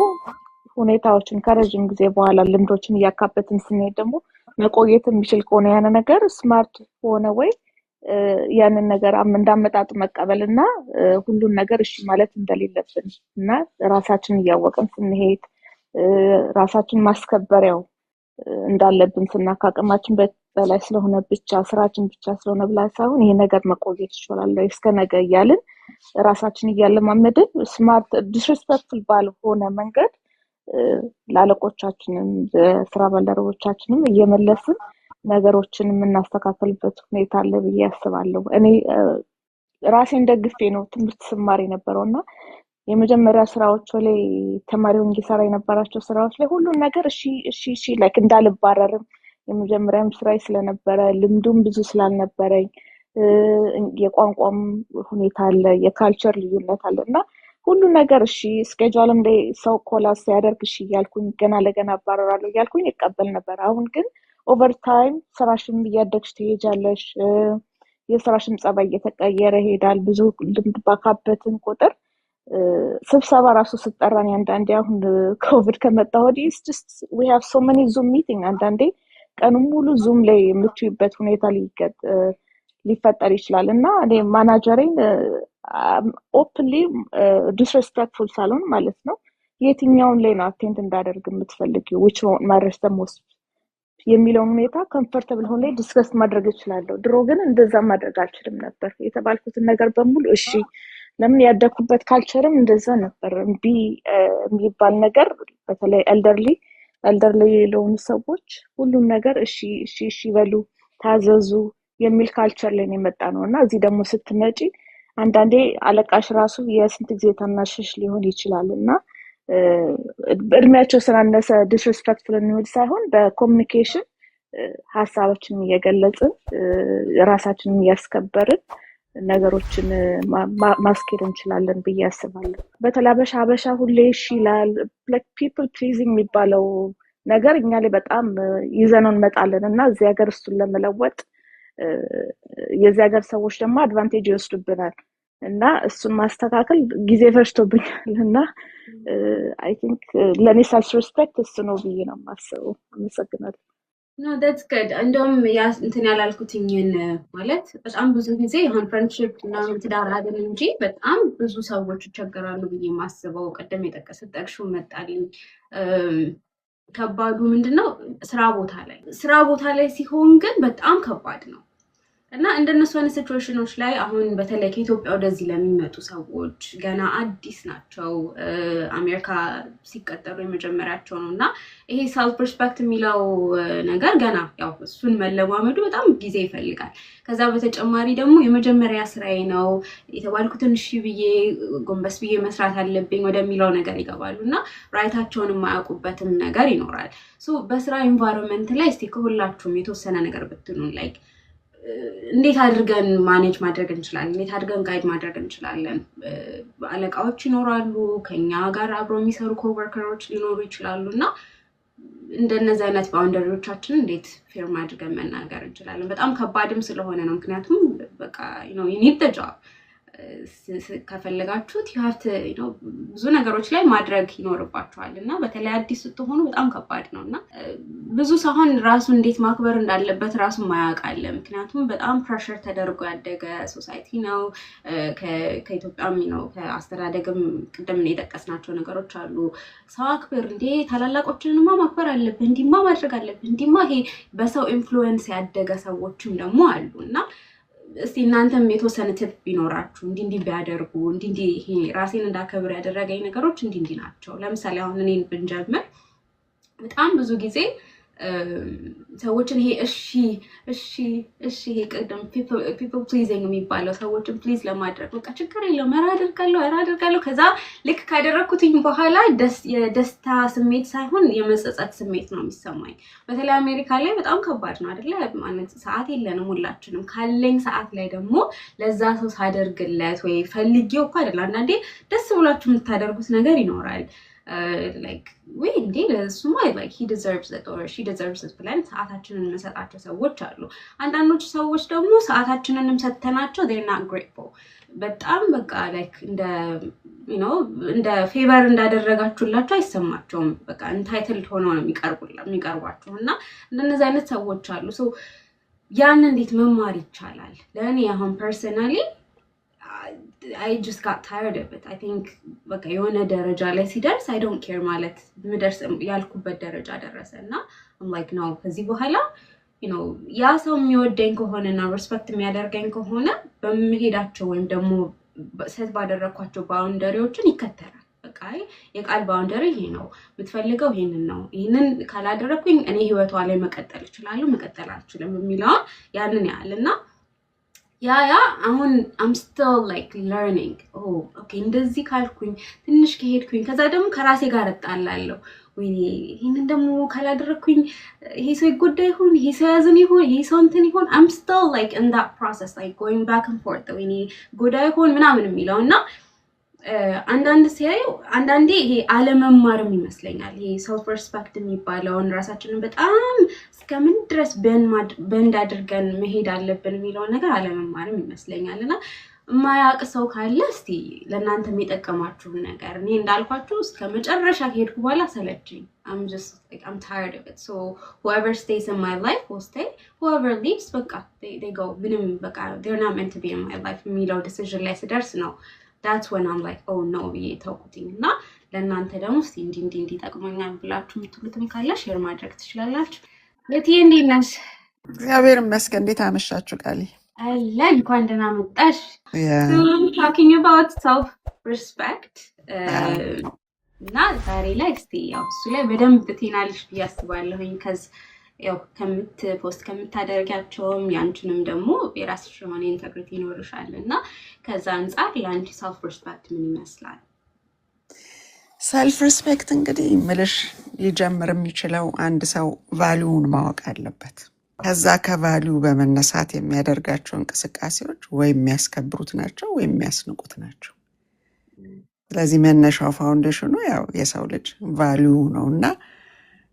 ሁኔታዎችን ከረጅም ጊዜ በኋላ ልምዶችን እያካበትን ስንሄድ ደግሞ መቆየት የሚችል ከሆነ ያን ነገር ስማርት ሆነ ወይ ያንን ነገር እንዳመጣጥ መቀበልና ሁሉን ነገር እሺ ማለት እንደሌለብን እና ራሳችንን እያወቅን ስንሄድ ራሳችን ማስከበሪያው እንዳለብን ስናካቅማችን በላይ ስለሆነ ብቻ ስራችን ብቻ ስለሆነ ብላ ሳይሆን ይሄ ነገር መቆየት ይችላል እስከ ነገ እያልን ራሳችን እያለማመድን ስማርት ዲስሪስፔክትፉል ባልሆነ መንገድ ላለቆቻችንም ስራ ባልደረቦቻችንም እየመለስን ነገሮችን የምናስተካክልበት ሁኔታ አለ ብዬ አስባለሁ። እኔ ራሴን ደግፌ ነው ትምህርት ስማር የነበረውና የመጀመሪያ ስራዎች ላይ ተማሪውን እየሰራ የነበራቸው ስራዎች ላይ ሁሉን ነገር እሺ ላይክ እንዳልባረርም የመጀመሪያም ስራዬ ስለነበረ ልምዱም ብዙ ስላልነበረኝ የቋንቋም ሁኔታ አለ የካልቸር ልዩነት አለና ሁሉ ነገር እሺ ስኬጁልም ላይ ሰው ኮላስ ያደርግ እሺ ያልኩኝ ገና ለገና አባረራለሁ ያልኩኝ ይቀበል ነበር። አሁን ግን ኦቨር ታይም ስራሽም እያደግሽ ትሄጃለሽ የስራሽም ጸባይ እየተቀየረ ይሄዳል። ብዙ ልምድ ባካበትን ቁጥር ስብሰባ ራሱ ስጠራን አንዳንዴ አሁን ኮቪድ ከመጣ ወዲህ we have so many zoom meeting አንዳንዴ ቀኑን ሙሉ ዙም ላይ የምትይበት ሁኔታ ሊፈጠር ይችላል እና እኔ ማናጀሬን ኦፕንሊ ዲስሪስፔክትፉል ሳልሆን ማለት ነው የትኛውን ላይ ነው አቴንድ እንዳደርግ የምትፈልጊው which one matters the most የሚለውን ሁኔታ ኮምፎርታብል ሆነ ዲስከስ ማድረግ እችላለሁ። ድሮ ግን እንደዛ ማድረግ አልችልም ነበር። የተባልኩትን ነገር በሙሉ እሺ ለምን ያደኩበት ካልቸርም እንደዛ ነበር። የሚባል ነገር በተለይ ኤልደርሊ ለሆኑ ሰዎች ሁሉም ነገር እሺ በሉ ታዘዙ የሚል ካልቸር ላይ የመጣ ነውና እዚህ ደግሞ ስትመጪ አንዳንዴ አለቃሽ ራሱ የስንት ጊዜ ታናሽሽ ሊሆን ይችላልና እድሜያቸው ስላነሰ ዲስሪስፔክትፉል ነው ሳይሆን በኮሙኒኬሽን ሀሳባችንን እየገለጽን ራሳችንን እያስከበርን ነገሮችን ማስኬድ እንችላለን ብዬ አስባለሁ። በተለይ አበሻ ሁሌ እሺ ይላል like people pleasing የሚባለው ነገር እኛ ላይ በጣም ይዘነው እንመጣለን እና እዚህ ሀገር እሱን ለመለወጥ የዚህ ሀገር ሰዎች ደግሞ አድቫንቴጅ ይወስዱብናል እና እሱን ማስተካከል ጊዜ ፈጅቶብኛል እና አይ ቲንክ ለኔ ሰልፍ ሪስፔክት እሱ ነው ብዬ ነው የማስበው። አመሰግናለሁ። No, that's good. እንደውም እንትን ያላልኩትኝን ማለት በጣም ብዙ ጊዜ አሁን ፍሬንድሺፕ እና ትዳር አይደል እንጂ በጣም ብዙ ሰዎች ይቸገራሉ ብዬ የማስበው ቀደም የጠቀስሽው መጣልኝ። ከባዱ ምንድነው ስራ ቦታ ላይ ሲሆን ግን በጣም ከባድ ነው። እና እንደነሱ አይነት ሲቹዌሽኖች ላይ አሁን በተለይ ከኢትዮጵያ ወደዚህ ለሚመጡ ሰዎች ገና አዲስ ናቸው፣ አሜሪካ ሲቀጠሩ የመጀመሪያቸው ነው እና ይሄ ሰልፍ ሪስፔክት የሚለው ነገር ገና ያው እሱን መለማመዱ በጣም ጊዜ ይፈልጋል። ከዛ በተጨማሪ ደግሞ የመጀመሪያ ስራዬ ነው የተባልኩትን እሺ ብዬ ጎንበስ ብዬ መስራት አለብኝ ወደሚለው ነገር ይገባሉ እና ራይታቸውን የማያውቁበትም ነገር ይኖራል። በስራ ኢንቫይሮንመንት ላይ እስቲ ከሁላችሁም የተወሰነ ነገር ብትሉን ላይክ እንዴት አድርገን ማኔጅ ማድረግ እንችላለን? እንዴት አድርገን ጋይድ ማድረግ እንችላለን? አለቃዎች ይኖራሉ፣ ከኛ ጋር አብረው የሚሰሩ ኮወርከሮች ሊኖሩ ይችላሉ እና እንደነዚህ አይነት ባውንደሪዎቻችን እንዴት ፌርም አድርገን መናገር እንችላለን? በጣም ከባድም ስለሆነ ነው። ምክንያቱም በቃ you need the job ከፈለጋችሁት ብዙ ነገሮች ላይ ማድረግ ይኖርባችኋል እና በተለይ አዲስ ስትሆኑ በጣም ከባድ ነው እና ብዙ ሰውን ራሱ እንዴት ማክበር እንዳለበት ራሱ ማያውቅ አለ። ምክንያቱም በጣም ፕሬሸር ተደርጎ ያደገ ሶሳይቲ ነው። ከኢትዮጵያም ከአስተዳደግም ቅድም የጠቀስናቸው ነገሮች አሉ። ሰው አክብር እንዴ፣ ታላላቆችንማ ማክበር አለብህ፣ እንዲማ ማድረግ አለብህ፣ እንዲማ ይሄ በሰው ኢንፍሉዌንስ ያደገ ሰዎችም ደግሞ አሉ እና እስቲ እናንተም የተወሰነ ቲፕ ቢኖራችሁ እንዲህ ቢያደርጉ እንዲህ ይሄ ራሴን እንዳከብር ያደረገኝ ነገሮች እንዲህ ናቸው። ለምሳሌ አሁን እኔን ብንጀምር በጣም ብዙ ጊዜ ሰዎችን ይሄ እሺ ይሄ ቅድም people pleasing የሚባለው ሰዎችን ፕሊዝ ለማድረግ በቃ ችግር የለውም አደርጋለሁ ከዛ ልክ ካደረኩትኝ በኋላ የደስታ ስሜት ሳይሆን የመጸጸት ስሜት ነው የሚሰማኝ። በተለይ አሜሪካ ላይ በጣም ከባድ ነው አይደለ? ማለት ሰዓት የለንም ሁላችንም። ካለኝ ሰዓት ላይ ደግሞ ለዛ ሰው ሳደርግለት ወይ ፈልጌው እኮ አይደል፣ አንዳንዴ ደስ ብሏችሁ የምታደርጉት ነገር ይኖራል። like ወይ እንዴ ለሱማ like he deserves it or she deserves it ብለን ሰዓታችንን እንሰጣቸው ሰዎች አሉ። አንዳንዶች ሰዎች ደግሞ ሰዓታችንንም ሰጥተናቸው they're not grateful። በጣም በቃ like እንደ ፌቨር እንዳደረጋችሁላቸው አይሰማቸውም። በቃ entitled ሆነው ነው የሚቀርቧቸው እና እንደነዚህ አይነት ሰዎች አሉ። ያን እንዴት መማር ይቻላል? ለእኔ አሁን personally I just got tired of it. I think በቃ የሆነ ደረጃ ላይ ሲደርስ I don't care ማለት ምደርስ ያልኩበት ደረጃ ደረሰና I'm like no ከዚህ በኋላ ያ ሰው የሚወደኝ ከሆነና ሪስፔክት የሚያደርገኝ ከሆነ በመሄዳቸው ወይም ደግሞ ሴት ባደረኳቸው ባውንደሪዎችን ይከተላል። በቃ የቃል ባውንደሪ ይሄ ነው፣ የምትፈልገው ይሄንን ነው፣ ይሄንን ካላደረኩኝ እኔ ህይወቷ ላይ መቀጠል እችላለሁ፣ መቀጠል አልችልም የሚለው ያንን ያህልና ያ አሁን I'm still like learning okay እንደዚህ ካልኩኝ ትንሽ ከሄድኩኝ ከዛ ደግሞ ከራሴ ጋር እጣላለሁ ወይ ይሄንን ደግሞ ካላደረኩኝ ይሄ ሰው ይጎዳ ይሆን፣ ይሄ ሰው ያዝን ይሆን፣ ይሄ ሰው እንትን ይሆን I'm still like in that process like going back and forth ወይ ጎዳ ይሆን ምናምን የሚለውና አንዳንዴ ይሄ አለመማርም ይመስለኛል። ይሄ ሰልፍ ሪስፔክት የሚባለውን ራሳችንን በጣም እስከምን ድረስ በእንድ አድርገን መሄድ አለብን የሚለውን ነገር አለመማርም ይመስለኛልና የማያውቅ ሰው ካለ እስቲ ለእናንተ የሚጠቀማችሁን ነገር እኔ እንዳልኳችሁ እስከ መጨረሻ ከሄድኩ በኋላ ሰለችኝ። I'm tired of it. So whoever stays in my life will stay. Whoever leaves በቃ they go ምንም በቃ they're not meant to be in my life የሚለው decision ላይ ስደርስ ነው that's when I'm like oh no ብዬ ተውኩትኝ እና ለእናንተ ደግሞ እስቲ እንዲህ ጠቅሞኛል ብላችሁ የምትሉትም ካለ ሼር ማድረግ ትችላላችሁ። ለትዬ እንዴት ነሽ? እግዚአብሔር ይመስገን። እንዴት አመሻችሁ? ቃሊ አለን እንኳን ደህና መጣሽ። talking about self respect እና ዛሬ ላይ እስቲ ያው እሱ ላይ በደንብ ትናልሽ ብዬ አስባለሁኝ። ያው ፖስት ከምታደርጋቸውም ያንቺንም ደግሞ የራስሽ የሆነ ኢንተግሪቲ ይኖርሻል እና ከዛ አንፃር ለአንቺ ሰልፍ ሪስፔክት ምን ይመስላል? ሰልፍ ሪስፔክት እንግዲህ ምልሽ ሊጀምር የሚችለው አንድ ሰው ቫሊዩን ማወቅ አለበት። ከዛ ከቫሊዩ በመነሳት የሚያደርጋቸው እንቅስቃሴዎች ወይ የሚያስከብሩት ናቸው ወይ የሚያስንቁት ናቸው። ስለዚህ መነሻው ፋውንዴሽኑ ያው የሰው ልጅ ቫሊዩ ነው እና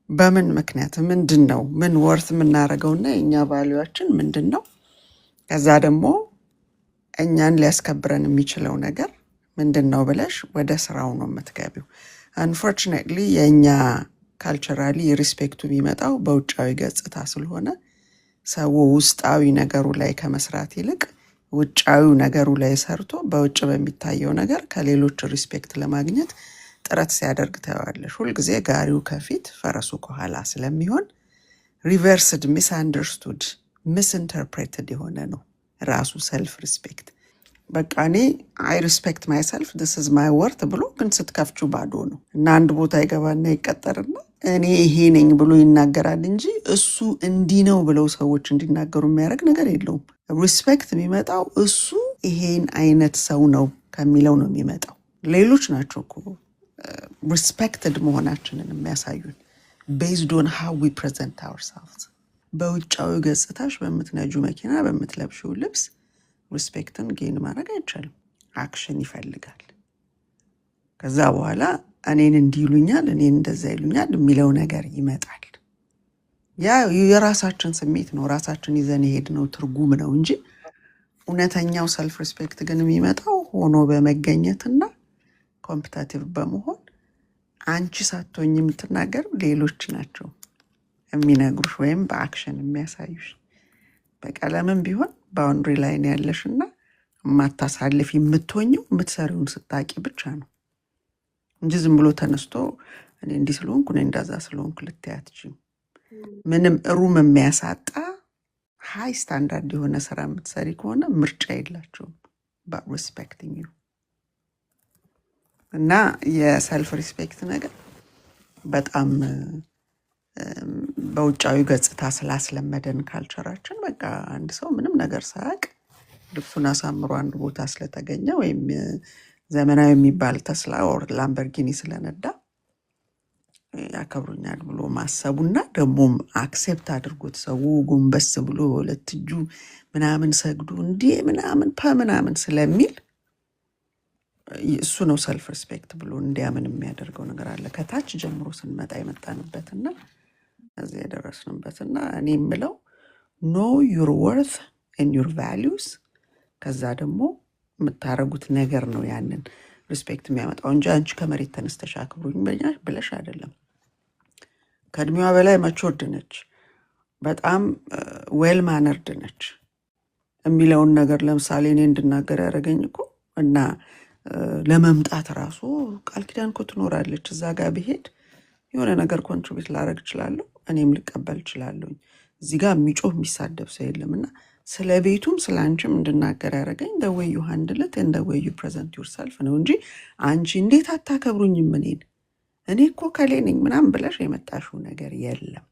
በምን ምክንያት ምንድን ነው ምን ወርት የምናደርገውና የእኛ ቫሊዩዋችን ምንድን ነው? ከዛ ደግሞ እኛን ሊያስከብረን የሚችለው ነገር ምንድን ነው ብለሽ ወደ ስራው ነው የምትገቢው። አንፎርቹኔትሊ የእኛ ካልቸራሊ ሪስፔክቱ የሚመጣው በውጫዊ ገጽታ ስለሆነ ሰው ውስጣዊ ነገሩ ላይ ከመስራት ይልቅ ውጫዊው ነገሩ ላይ ሰርቶ በውጭ በሚታየው ነገር ከሌሎች ሪስፔክት ለማግኘት ጥረት ሲያደርግ ታያለሽ። ሁልጊዜ ጋሪው ከፊት ፈረሱ ከኋላ ስለሚሆን ሪቨርስድ ሚስ አንደርስቱድ ሚስኢንተርፕሬትድ የሆነ ነው ራሱ ሰልፍ ሪስፔክት። በቃ እኔ አይ ሪስፔክት ማይሰልፍ ዲስ ኢዝ ማይ ወርት ብሎ ግን ስትከፍቹ ባዶ ነው እና አንድ ቦታ ይገባና ይቀጠርና እኔ ይሄ ነኝ ብሎ ይናገራል እንጂ እሱ እንዲህ ነው ብለው ሰዎች እንዲናገሩ የሚያደርግ ነገር የለውም። ሪስፔክት የሚመጣው እሱ ይሄን አይነት ሰው ነው ከሚለው ነው የሚመጣው። ሌሎች ናቸው እኮ ሪስፔክትድ መሆናችንን የሚያሳዩን ቤዝድ ኦን ሃው ዊ ፕሬዘንት አወርሰልቭስ። በውጫዊ ገጽታሽ በምትነጁ መኪና በምትለብሽው ልብስ ሪስፔክትን ጌን ማድረግ አይቻልም። አክሽን ይፈልጋል። ከዛ በኋላ እኔን እንዲሉኛል እኔን እንደዛ ይሉኛል የሚለው ነገር ይመጣል። ያ የራሳችን ስሜት ነው፣ ራሳችን ይዘን የሄድነው ትርጉም ነው እንጂ እውነተኛው ሰልፍ ሪስፔክት ግን የሚመጣው ሆኖ በመገኘትና ኮምፒታቲቭ በመሆን አንቺ ሳትሆኝ የምትናገር ሌሎች ናቸው የሚነግሩሽ ወይም በአክሽን የሚያሳዩሽ። በቀለምም ቢሆን ባውንድሪ ላይ ነው ያለሽና የማታሳልፍ የምትሆኘው የምትሰሪውን ስታቂ ብቻ ነው እንጂ ዝም ብሎ ተነስቶ እኔ እንዲህ ስለሆንኩ እኔ እንዳዛ ስለሆንኩ ልትያትችም ምንም ሩም የሚያሳጣ ሃይ ስታንዳርድ የሆነ ስራ የምትሰሪ ከሆነ ምርጫ የላቸውም በሪስፔክቲንግ ዩ። እና የሰልፍ ሪስፔክት ነገር በጣም በውጫዊ ገጽታ ስላስለመደን ካልቸራችን በቃ አንድ ሰው ምንም ነገር ሳያውቅ ልብሱን አሳምሮ አንድ ቦታ ስለተገኘ ወይም ዘመናዊ የሚባል ተስላ ኦር ላምበርጊኒ ስለነዳ ያከብሩኛል ብሎ ማሰቡና ደግሞም አክሴፕት አድርጎት ሰው ጎንበስ ብሎ ሁለት እጁ ምናምን ሰግዱ እንዲህ ምናምን ስለሚል እሱ ነው ሰልፍ ሪስፔክት ብሎ እንዲያምን የሚያደርገው ነገር አለ። ከታች ጀምሮ ስንመጣ የመጣንበትና እዚህ የደረስንበትና እኔ የምለው ኖ ዩር ወርት ኤንድ ዩር ቫሊዩስ። ከዛ ደግሞ የምታረጉት ነገር ነው ያንን ሪስፔክት የሚያመጣው እንጂ አንቺ ከመሬት ተነስተሽ አክብሩኝ ብለሽ አይደለም። ከእድሜዋ በላይ ማቹርድ ነች፣ በጣም ዌል ማነርድ ነች የሚለውን ነገር ለምሳሌ እኔ እንድናገር ያደረገኝ እኮ እና ለመምጣት ራሱ ቃል ኪዳን እኮ ትኖራለች። እዛ ጋር ብሄድ የሆነ ነገር ኮንትሪቢዩት ላደርግ እችላለሁ፣ እኔም ልቀበል እችላለሁ። እዚህ ጋር የሚጮህ የሚሳደብ ሰው የለም እና ስለ ቤቱም ስለ አንቺም እንድናገር ያደረገኝ the way you handle it and the way you present yourself ነው እንጂ አንቺ እንዴት አታከብሩኝም እኔ እኮ ከሌ ነኝ ምናምን ብለሽ የመጣሽው ነገር የለም።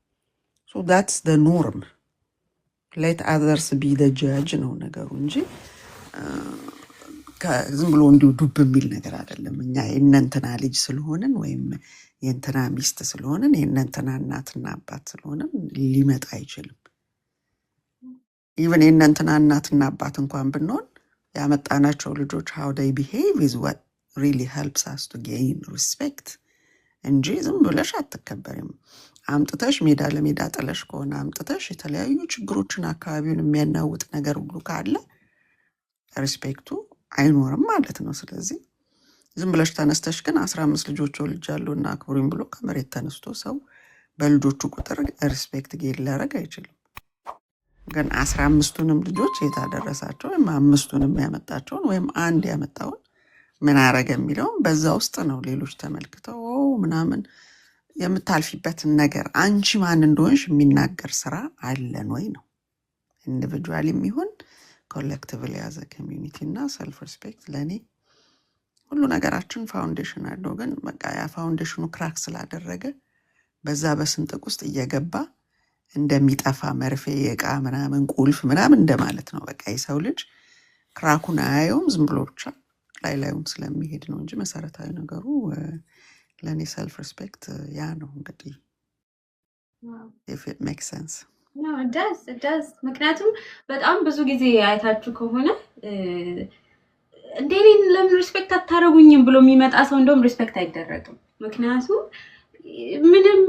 so that's the norm. let others be the judge ነው ነገሩ እንጂ ዝም ብሎ እንዲሁ ዱብ የሚል ነገር አይደለም። እኛ የእነንትና ልጅ ስለሆንን ወይም የእንትና ሚስት ስለሆንን የእነንትና እናትና አባት ስለሆንን ሊመጣ አይችልም። ኢቨን የእነንትና እናትና አባት እንኳን ብንሆን ያመጣናቸው ልጆች how they behave is what really helps us to gain respect እንጂ ዝም ብለሽ አትከበሪም። አምጥተሽ ሜዳ ለሜዳ ጥለሽ ከሆነ አምጥተሽ የተለያዩ ችግሮችን አካባቢውን የሚያናውጥ ነገር ሁሉ ካለ ሪስፔክቱ አይኖርም ማለት ነው። ስለዚህ ዝም ብለሽ ተነስተሽ ግን 15 ልጆች ወልጃለሁና አክብሩኝ ብሎ ከመሬት ተነስቶ ሰው በልጆቹ ቁጥር ሪስፔክት ጌል ሊያደርግ አይችልም። ግን 15ቱንም ልጆች የታደረሳቸው ወይም 5ቱንም ያመጣቸውን ወይም አንድ ያመጣውን ምን አረገ የሚለውን በዛ ውስጥ ነው ሌሎች ተመልክተው ምናምን የምታልፊበትን ነገር አንቺ ማን እንደሆንሽ የሚናገር ስራ አለን ወይ ነው። ኢንዲቪጁዋሊ የሚሆን ኮሌክቲቭሊ ያዘ ኮሚዩኒቲ እና ሰልፍ ሪስፔክት ለኔ ሁሉ ነገራችን ፋውንዴሽን አለው። ግን በቃ ያ ፋውንዴሽኑ ክራክ ስላደረገ በዛ በስንጥቅ ውስጥ እየገባ እንደሚጠፋ መርፌ የቃ ምናምን ቁልፍ ምናምን እንደማለት ነው። በቃ የሰው ልጅ ክራኩን አያየውም፣ ዝም ብሎ ብቻ ላዩን ስለሚሄድ ነው እንጂ መሰረታዊ ነገሩ ለኔ ሰልፍ ሪስፔክት ያ ነው። እንግዲህ if it makes sense no it does ምክንያቱም በጣም ብዙ ጊዜ አይታችሁ ከሆነ እንደኔን ለምን ሪስፔክት አታረጉኝም ብሎ የሚመጣ ሰው እንደውም ሪስፔክት አይደረግም። ምክንያቱም ምንም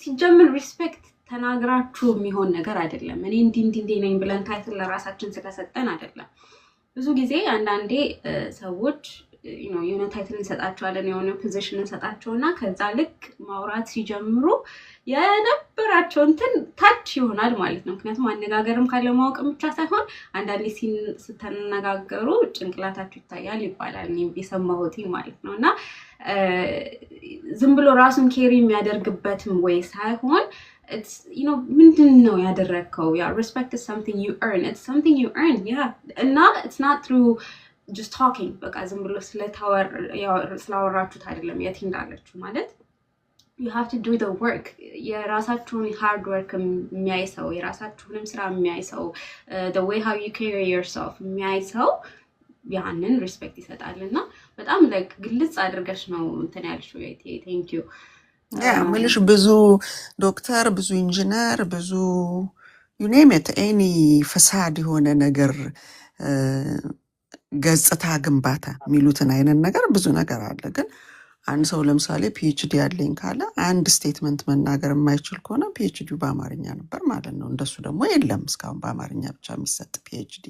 ሲጀምር ሪስፔክት ተናግራችሁ የሚሆን ነገር አይደለም። እኔ እንዲህ ነኝ ብለን ታይትል ለራሳችን ስለሰጠን አይደለም። ብዙ ጊዜ አንዳንዴ ሰዎች የሆነ ታይትል እንሰጣቸዋለን፣ የሆነ ፖዚሽን እንሰጣቸውና ከዛ ልክ ማውራት ሲጀምሩ የነበራቸው እንትን ታች ይሆናል ማለት ነው። ምክንያቱም አነጋገርም ካለ ማወቅም ብቻ ሳይሆን አንዳንዴ ስትነጋገሩ ጭንቅላታችሁ ይታያል ይባላል፣ እኔም የሰማሁት ማለት ነው። እና ዝም ብሎ ራሱን ኬሪ የሚያደርግበትም ወይ ሳይሆን it's ምንድን ነው ያደረግከው? respect is something you earn. It's something you earn. Yeah. And it's not through just talking. በቃ ዝም ብሎ ስላወራችሁት አይደለም የት እንዳለችሁ ማለት you have to do the work. የራሳችሁን hard work የሚያይ ሰው የራሳችሁንም ስራ የሚያይ ሰው the way how you carry yourself የሚያይ ሰው ያንን ሪስፔክት ይሰጣልና በጣም like ግልጽ አድርገሽ ነው እንትን ያልሽው። thank you. ምልሽ ብዙ ዶክተር ብዙ ኢንጂነር ብዙ you name it any ፈሳድ የሆነ ነገር ገጽታ ግንባታ የሚሉትን አይነት ነገር ብዙ ነገር አለ። ግን አንድ ሰው ለምሳሌ ፒኤችዲ ያለኝ ካለ አንድ ስቴትመንት መናገር የማይችል ከሆነ ፒኤችዲ በአማርኛ ነበር ማለት ነው። እንደሱ ደግሞ የለም እስካሁን በአማርኛ ብቻ የሚሰጥ ፒኤችዲ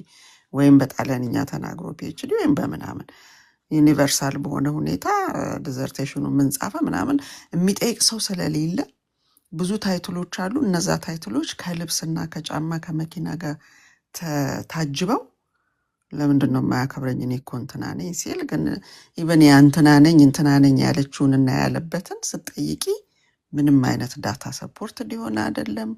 ወይም በጣሊያንኛ ተናግሮ ፒኤችዲ ወይም በምናምን ዩኒቨርሳል በሆነ ሁኔታ ዲዘርቴሽኑ ምን ጻፈ ምናምን የሚጠይቅ ሰው ስለሌለ ብዙ ታይትሎች አሉ። እነዛ ታይትሎች ከልብስና ከጫማ ከመኪና ጋር ታጅበው ለምንድን ነው የማያከብረኝ? እኔ እኮ እንትና ነኝ ሲል ግን ኢቨን እንትና ነኝ ያለችውንና ያለበትን ስትጠይቂ ምንም አይነት ዳታ ሰፖርት ሊሆን አይደለም።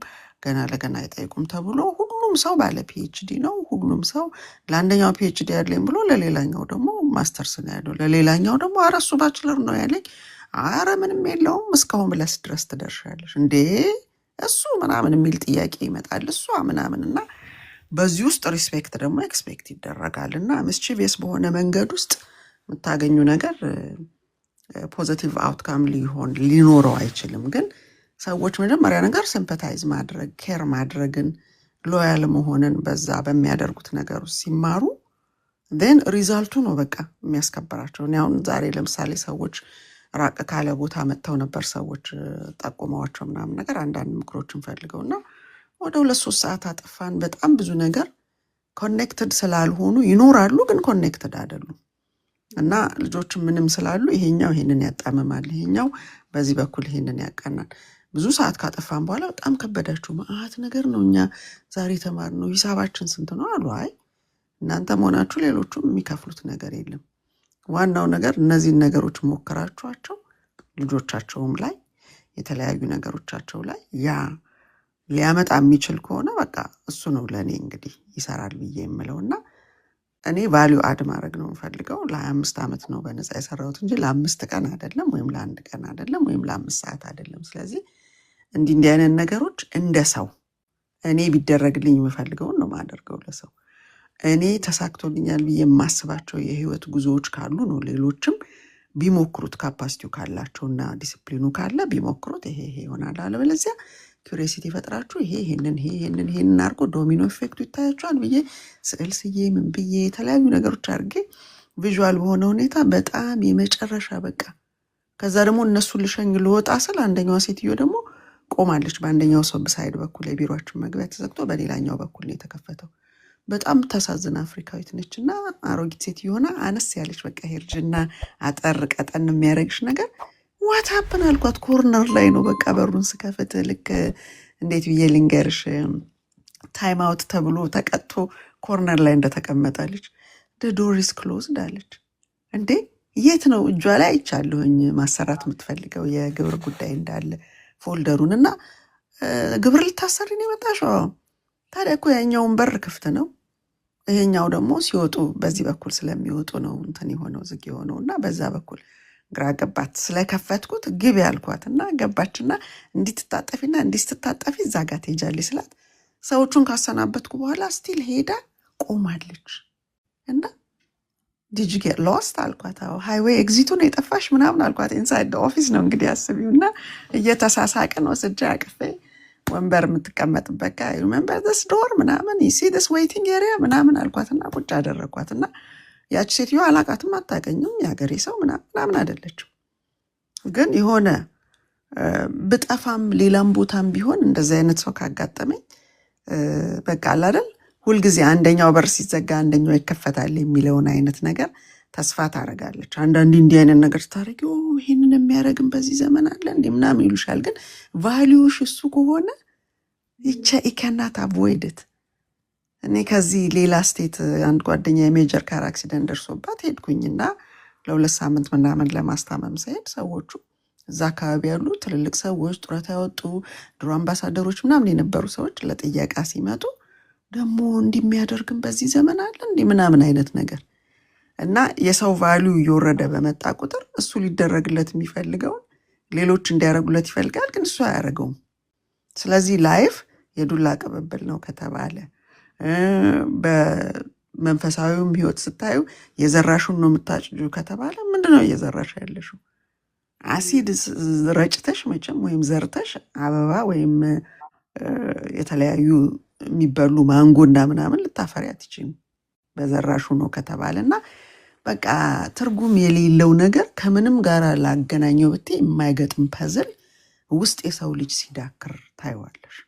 ገና ለገና አይጠይቁም ተብሎ ሁሉም ሰው ባለ ፒኤችዲ ነው። ሁሉም ሰው ለአንደኛው ፒኤችዲ ያለኝ ብሎ ለሌላኛው ደግሞ ማስተርስ ነው ያለው፣ ለሌላኛው ደግሞ ኧረ እሱ ባችለር ነው ያለኝ፣ ኧረ ምንም የለውም እስካሁን ብለስ ድረስ ትደርሻለሽ እንዴ እሱ ምናምን የሚል ጥያቄ ይመጣል። እሷ ምናምንና በዚህ ውስጥ ሪስፔክት ደግሞ ኤክስፔክት ይደረጋል እና ምስቺቪየስ በሆነ መንገድ ውስጥ የምታገኙ ነገር ፖዚቲቭ አውትካም ሊኖረው አይችልም። ግን ሰዎች መጀመሪያ ነገር ሲምፓታይዝ ማድረግ ኬር ማድረግን ሎያል መሆንን በዛ በሚያደርጉት ነገር ውስጥ ሲማሩ ን ሪዛልቱ ነው በቃ የሚያስከብራቸው። አሁን ዛሬ ለምሳሌ ሰዎች ራቅ ካለ ቦታ መጥተው ነበር ሰዎች ጠቁመዋቸው ምናምን ነገር አንዳንድ ምክሮችን ፈልገውና ወደ 2-3 ሰዓት አጠፋን። በጣም ብዙ ነገር ኮኔክትድ ስላልሆኑ ይኖራሉ ግን ኮኔክትድ አይደሉም። እና ልጆች ምንም ስላሉ ይሄኛው ይሄንን ያጣመማል፣ ይሄኛው በዚህ በኩል ይሄንን ያቃናል። ብዙ ሰዓት ካጠፋን በኋላ በጣም ከበዳችሁ ማአት ነገር ነው እኛ ዛሬ ተማርነው ሂሳባችን ስንት ነው አሉ። አይ እናንተ መሆናችሁ ሌሎቹም የሚከፍሉት ነገር የለም። ዋናው ነገር እነዚህን ነገሮች ሞክራችኋቸው ልጆቻቸውም ላይ የተለያዩ ነገሮቻቸው ላይ ያ ሊያመጣ የሚችል ከሆነ በቃ እሱ ነው ለእኔ እንግዲህ ይሰራል ብዬ የምለውና እኔ ቫሊዩ አድ ማድረግ ነው የምፈልገው። ለ25 ዓመት ነው በነፃ የሰራሁት እንጂ ለ5 ቀን አይደለም ወይም ለ1 ቀን አይደለም ወይም ለ5 ሰዓት አይደለም። ስለዚህ እንዲህ አይነት ነገሮች እንደ ሰው እኔ ቢደረግልኝ የምፈልገውን ነው ማደርገው ለሰው። እኔ ተሳክቶልኛል ብዬ የማስባቸው የህይወት ጉዞዎች ካሉ ነው ሌሎችም ቢሞክሩት ካፓሲቲው ካላቸውና ዲሲፕሊኑ ካለ ቢሞክሩት ይሄ ይሆናል። አለበለዚያ ኩሪዮሲቲ ፈጥራችሁ ይሄንን አድርጎ ዶሚኖ ኢፌክቱ ይታያችኋል ብዬ ስዕል ስዬ ምን ብዬ የተለያዩ ነገሮች አድርጌ ቪዥዋል በሆነ ሁኔታ በጣም የመጨረሻ በቃ ከዛ ደግሞ እነሱን ልሸኝ ልወጣ ስል አንደኛዋ ሴትዮ ደግሞ ቆማለች። በአንደኛው ሰው በሳይድ በኩል የቢሮአችን መግቢያ ተዘግቶ በሌላኛው በኩል ነው የተከፈተው። በጣም ተሳዝና አፍሪካዊት ነችና አሮጊት ሴትዮ ሆና አነስ ያለች በቃ ሄርጅና አጠር ቀጠን የሚያረግሽ ነገር ዋት ሀፕን አልኳት። ኮርነር ላይ ነው በቃ በሩን ስከፍት ልክ እንዴት ብዬ ልንገርሽ ታይም አውት ተብሎ ተቀጥቶ ኮርነር ላይ እንደተቀመጠልች ዶር ኢዝ ክሎዝድ አለች። እንዴ የት ነው እጇ ላይ አይቻለሁኝ ማሰራት የምትፈልገው የግብር ጉዳይ እንዳለ ፎልደሩን እና ግብር ልታሰሪ ነው የመጣሽው? ታዲያ እኮ ያኛውን በር ክፍት ነው ይሄኛው ደግሞ ሲወጡ በዚህ በኩል ስለሚወጡ ነው እንትን የሆነው ዝግ የሆነው እና በዛ በኩል ግራ ገባት። ስለከፈትኩት ግብ ያልኳትና ገባችና እንዲትታጠፊና እንዲስትታጠፊ እዛ ጋር ትሄጃለሽ ስላት ሰዎቹን ካሰናበትኩ በኋላ ስቲል ሄዳ ቆማለች እና did you get lost አልኳት። ሃይዌይ ኤግዚቱ ነው የጠፋሽ ምናምን አልኳት። ኢንሳይድ ኦፊስ ነው እንግዲህ አስቢውና እየተሳሳቅን ወስጄ አቅፌ ወንበር የምትቀመጥበት ጋር remember this door ምናምን you see this waiting area ምናምን አልኳትና ቁጭ አደረኳትና ያቺ ሴትዮ አላቃትም አታገኝም የሀገሬ ሰው ምናምን አይደለችም። ግን የሆነ ብጠፋም ሌላም ቦታም ቢሆን እንደዚህ አይነት ሰው ካጋጠመኝ በቃ አይደል ሁልጊዜ አንደኛው በር ሲዘጋ አንደኛው ይከፈታል የሚለውን አይነት ነገር ተስፋ ታረጋለች። አንዳንዴ እንዲህ አይነት ነገር ታረጊ ይሄንን የሚያረግም በዚህ ዘመን አለ እንዴ ምናምን ይሉሻል። ግን ቫልዩሽ እሱ ከሆነ ይከናት አቮይድት። እኔ ከዚህ ሌላ ስቴት አንድ ጓደኛ የሜጀር ካር አክሲደንት ደርሶባት ሄድኩኝና ለ2 ሳምንት ምናምን ለማስታመም ሲሄድ ሰዎቹ እዛ አካባቢ ያሉ ትልልቅ ሰዎች ጡረታ ያወጡ ድሮ አምባሳደሮች ምናምን የነበሩ ሰዎች ለጥየቃ ሲመጡ ደግሞ እንደሚያደርግም በዚህ ዘመን አለ ምናምን አይነት ነገር እና የሰው ቫልዩ እየወረደ በመጣ ቁጥር እሱ ሊደረግለት የሚፈልገው ሌሎች እንዲያደርጉለት ይፈልጋል፣ ግን እሱ አያደርገውም። ስለዚህ ላይፍ የዱላ ቅብብል ነው ከተባለ በመንፈሳዊውም ህይወት ስታዩ የዘራሹን ነው የምታጭጁ ከተባለ ምንድነው እየዘራሽ ያለሽው? አሲድ ረጭተሽ መቼም ወይም ዘርተሽ አበባ ወይም የተለያዩ የሚበሉ ማንጎና ምናምን ልታፈሪ አትችይም በዘራሹ ነው ከተባለና በቃ ትርጉም የሌለው ነገር ከምንም ጋር ላገናኘው ብትይ የማይገጥም ፐዝል ውስጥ የሰው ልጅ ሲዳክር ታይዋለሽ።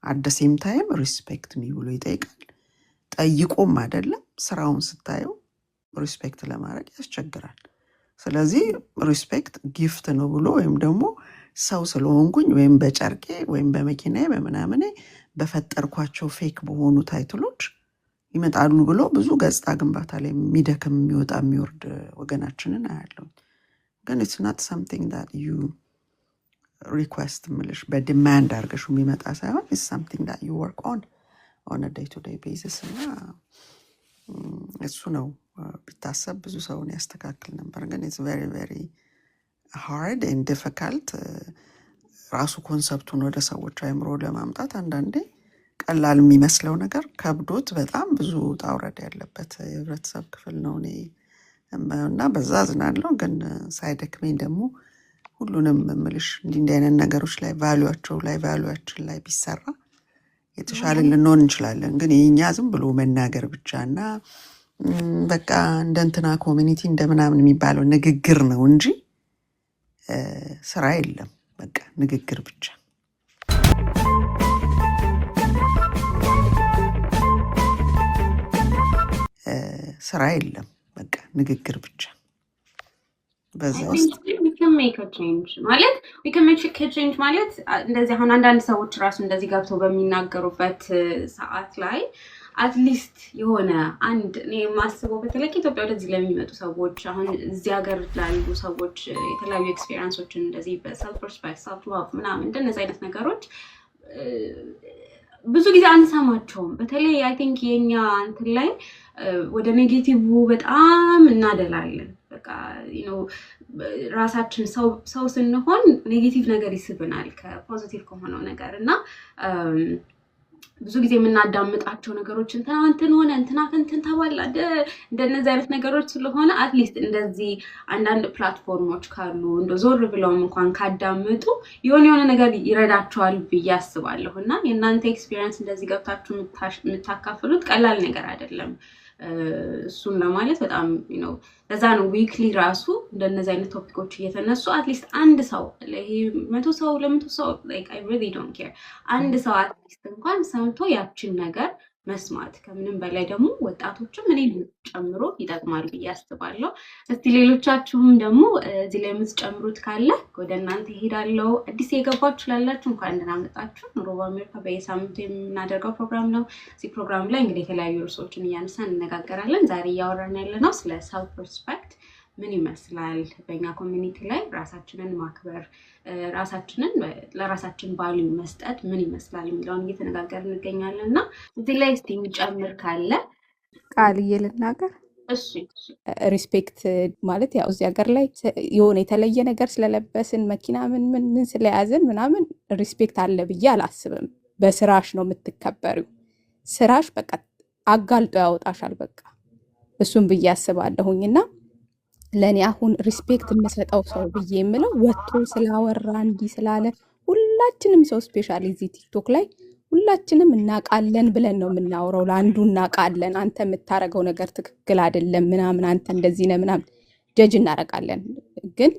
አደሴም ታይም ሪስፔክት ብሎ ይጠይቃል። ጠይቆም አይደለም ስራውን ስታየው ሪስፔክት ለማድረግ ያስቸግራል። ስለዚህ ሪስፔክት ጊፍት ነው ብሎ ወይም ደግሞ ሰው ስለሆንኩኝ ወይም በጨርቄ ወይም በመኪናዬ በምናምኔ በፈጠርኳቸው ፌክ በሆኑ ታይትሎች ይመጣሉ ብሎ ብዙ ገጽታ ግንባታ ላይ የሚደክም የሚወጣ የሚወርድ ወገናችንን አያለው። ግን it's not something that you request ምልሽ በዲማንድ አድርገሽ የሚመጣ ሳይሆን it's something that you work on a day-to-day basis እና እሱ ነው ቢታሰብ ብዙ ሰውን ያስተካክል ነበር። ግን it's very very hard and difficult ራሱ ኮንሰፕቱን ወደ ሰዎች አይምሮ ለማምጣት አንዳንዴ ቀላል የሚመስለው ነገር ከብዶት በጣም ብዙ ጣውረድ ያለበት የህብረተሰብ ክፍል ነው እና በዛ አዝናለሁ። ግን ሳይደክመኝ ደግሞ ሁሉንም ምልሽ እንዲህ አይነት ነገሮች ላይ ቫሉያችን ላይ ቢሰራ የተሻለ ልንሆን እንችላለን። ግን የኛ ዝም ብሎ መናገር ብቻና በቃ እንደ እንትና ኮሚኒቲ እንደምናምን የሚባለው ንግግር ነው እንጂ ስራ የለም። በቃ ንግግር ብቻ። ስራ የለም። በቃ ንግግር ብቻ። በዛ ውስጥ ማለት እንደዚህ አሁን አንዳንድ ሰዎች ራሱ እንደዚህ ገብተው በሚናገሩበት ሰዓት ላይ አትሊስት የሆነ አንድ እኔ የማስበው በተለይ ኢትዮጵያ ወደዚህ ለሚመጡ ሰዎች አሁን እዚህ ሀገር ላሉ ሰዎች የተለያዩ ኤክስፒሪየንሶችን እንደዚህ በሰልፍ ሪስፔክት ሰልፍ ላቭ ምናምን እንደነዚህ አይነት ነገሮች ብዙ ጊዜ አንሰማቸውም። በተለይ አይ ቲንክ የኛ እንትን ላይ ወደ ኔጌቲቭ በጣም እናደላለን። በቃ ራሳችን ሰው ስንሆን ኔጌቲቭ ነገር ይስብናል ከፖዚቲቭ ከሆነው ነገር እና ብዙ ጊዜ የምናዳምጣቸው ነገሮች እንትን ሆነ እንትን ተባለ እንደነዚህ አይነት ነገሮች ስለሆነ አትሊስት እንደዚህ አንዳንድ ፕላትፎርሞች ካሉ እንደ ዞር ብለውም እንኳን ካዳምጡ የሆነ ነገር ይረዳቸዋል ብዬ አስባለሁ። እና የእናንተ ኤክስፒሪየንስ እንደዚህ ገብታችሁ የምታካፍሉት ቀላል ነገር አይደለም። እሱን ለማለት በጣም ለዛ ነው ዊክሊ ራሱ እንደነዚህ አይነት ቶፒኮች እየተነሱ አትሊስት አንድ ሰው ለይሄ 100 ሰው ለ100 ሰው like I really don't care አንድ ሰው አትሊስት እንኳን ሰምቶ ያችን ነገር መስማት ከምንም በላይ ደግሞ ወጣቶችም እኔን ጨምሮ ይጠቅማል ብዬ አስባለሁ። እስቲ ሌሎቻችሁም ደግሞ እዚህ ላይ የምትጨምሩት ካለ ወደ እናንተ ሄዳለሁ። አዲስ የገባችሁ ላላችሁ እንኳን ደህና መጣችሁ። ሮባ አሜሪካ በየሳምንቱ የምናደርገው ፕሮግራም ነው። እዚህ ፕሮግራም ላይ እንግዲህ የተለያዩ ርዕሶችን እያነሳን እንነጋገራለን። ዛሬ እያወራን ያለነው ስለ ሰልፍ ሪስፔክት ምን ይመስላል፣ በእኛ ኮሚኒቲ ላይ ራሳችንን ማክበር፣ ራሳችንን ለራሳችን ቫልዩ መስጠት ምን ይመስላል የሚለውን እየተነጋገርን እንገኛለን እና እዚህ ላይ እስቲ የሚጨምር ካለ ቃልዬ ልናገር። እሺ ሪስፔክት ማለት ያው እዚህ ሀገር ላይ የሆነ የተለየ ነገር ስለለበስን መኪና ምን ስለያዝን ምናምን ሪስፔክት አለ ብዬ አላስብም። በስራሽ ነው የምትከበሪው። ስራሽ በቃ አጋልጦ ያወጣሻል። በቃ እሱም ብዬ አስባለሁኝና ለኔ አሁን ሪስፔክት የምሰጠው ሰው ብዬ የምለው ወጥቶ ስላወራ እንዲህ ስላለ ሁላችንም ሰው ስፔሻሊ እዚህ ቲክቶክ ላይ ሁላችንም እናቃለን ብለን ነው የምናወራው። ለአንዱ እናቃለን፣ አንተ የምታረገው ነገር ትክክል አይደለም ምናምን፣ አንተ እንደዚህ ነህ ምናምን ጀጅ እናረጋለን። ግን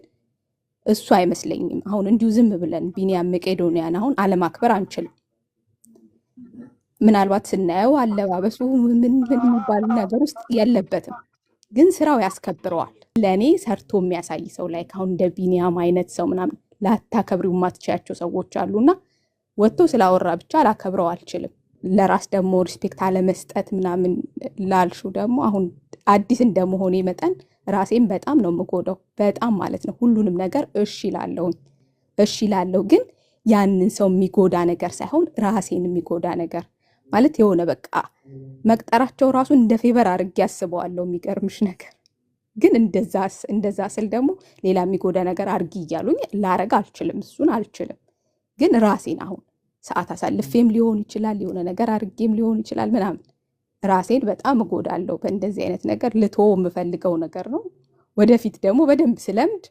እሱ አይመስለኝም። አሁን እንዲሁ ዝም ብለን ቢኒያም መቄዶንያን አሁን አለማክበር አንችልም። ምናልባት ስናየው አለባበሱ ምን የሚባል ነገር ውስጥ የለበትም፣ ግን ስራው ያስከብረዋል። ለኔ ሰርቶ የሚያሳይ ሰው ላይ አሁን እንደ ቢኒያም አይነት ሰው ምናምን ላታከብሪው ማትቻያቸው ሰዎች አሉና ወጥቶ ስላወራ ብቻ ላከብረው አልችልም። ለራስ ደግሞ ሪስፔክት አለመስጠት ምናምን ላልሹ ደግሞ አሁን አዲስ እንደመሆኔ መጠን ራሴን በጣም ነው የምጎዳው፣ በጣም ማለት ነው። ሁሉንም ነገር እሺ ላለው ግን ያንን ሰው የሚጎዳ ነገር ሳይሆን ራሴን የሚጎዳ ነገር ማለት የሆነ በቃ መቅጠራቸው ራሱ እንደ ፌቨር አድርጌ ያስበዋለሁ። የሚገርምሽ ነገር ግን እንደዛ ስል ደግሞ ሌላ የሚጎዳ ነገር አድርጊ እያሉኝ ላረግ አልችልም፣ እሱን አልችልም። ግን ራሴን አሁን ሰዓት አሳልፌም ሊሆን ይችላል፣ የሆነ ነገር አድርጌም ሊሆን ይችላል ምናምን ራሴን በጣም እጎዳለሁ። በእንደዚህ አይነት ነገር ልተወው የምፈልገው ነገር ነው። ወደፊት ደግሞ በደንብ ስለምድ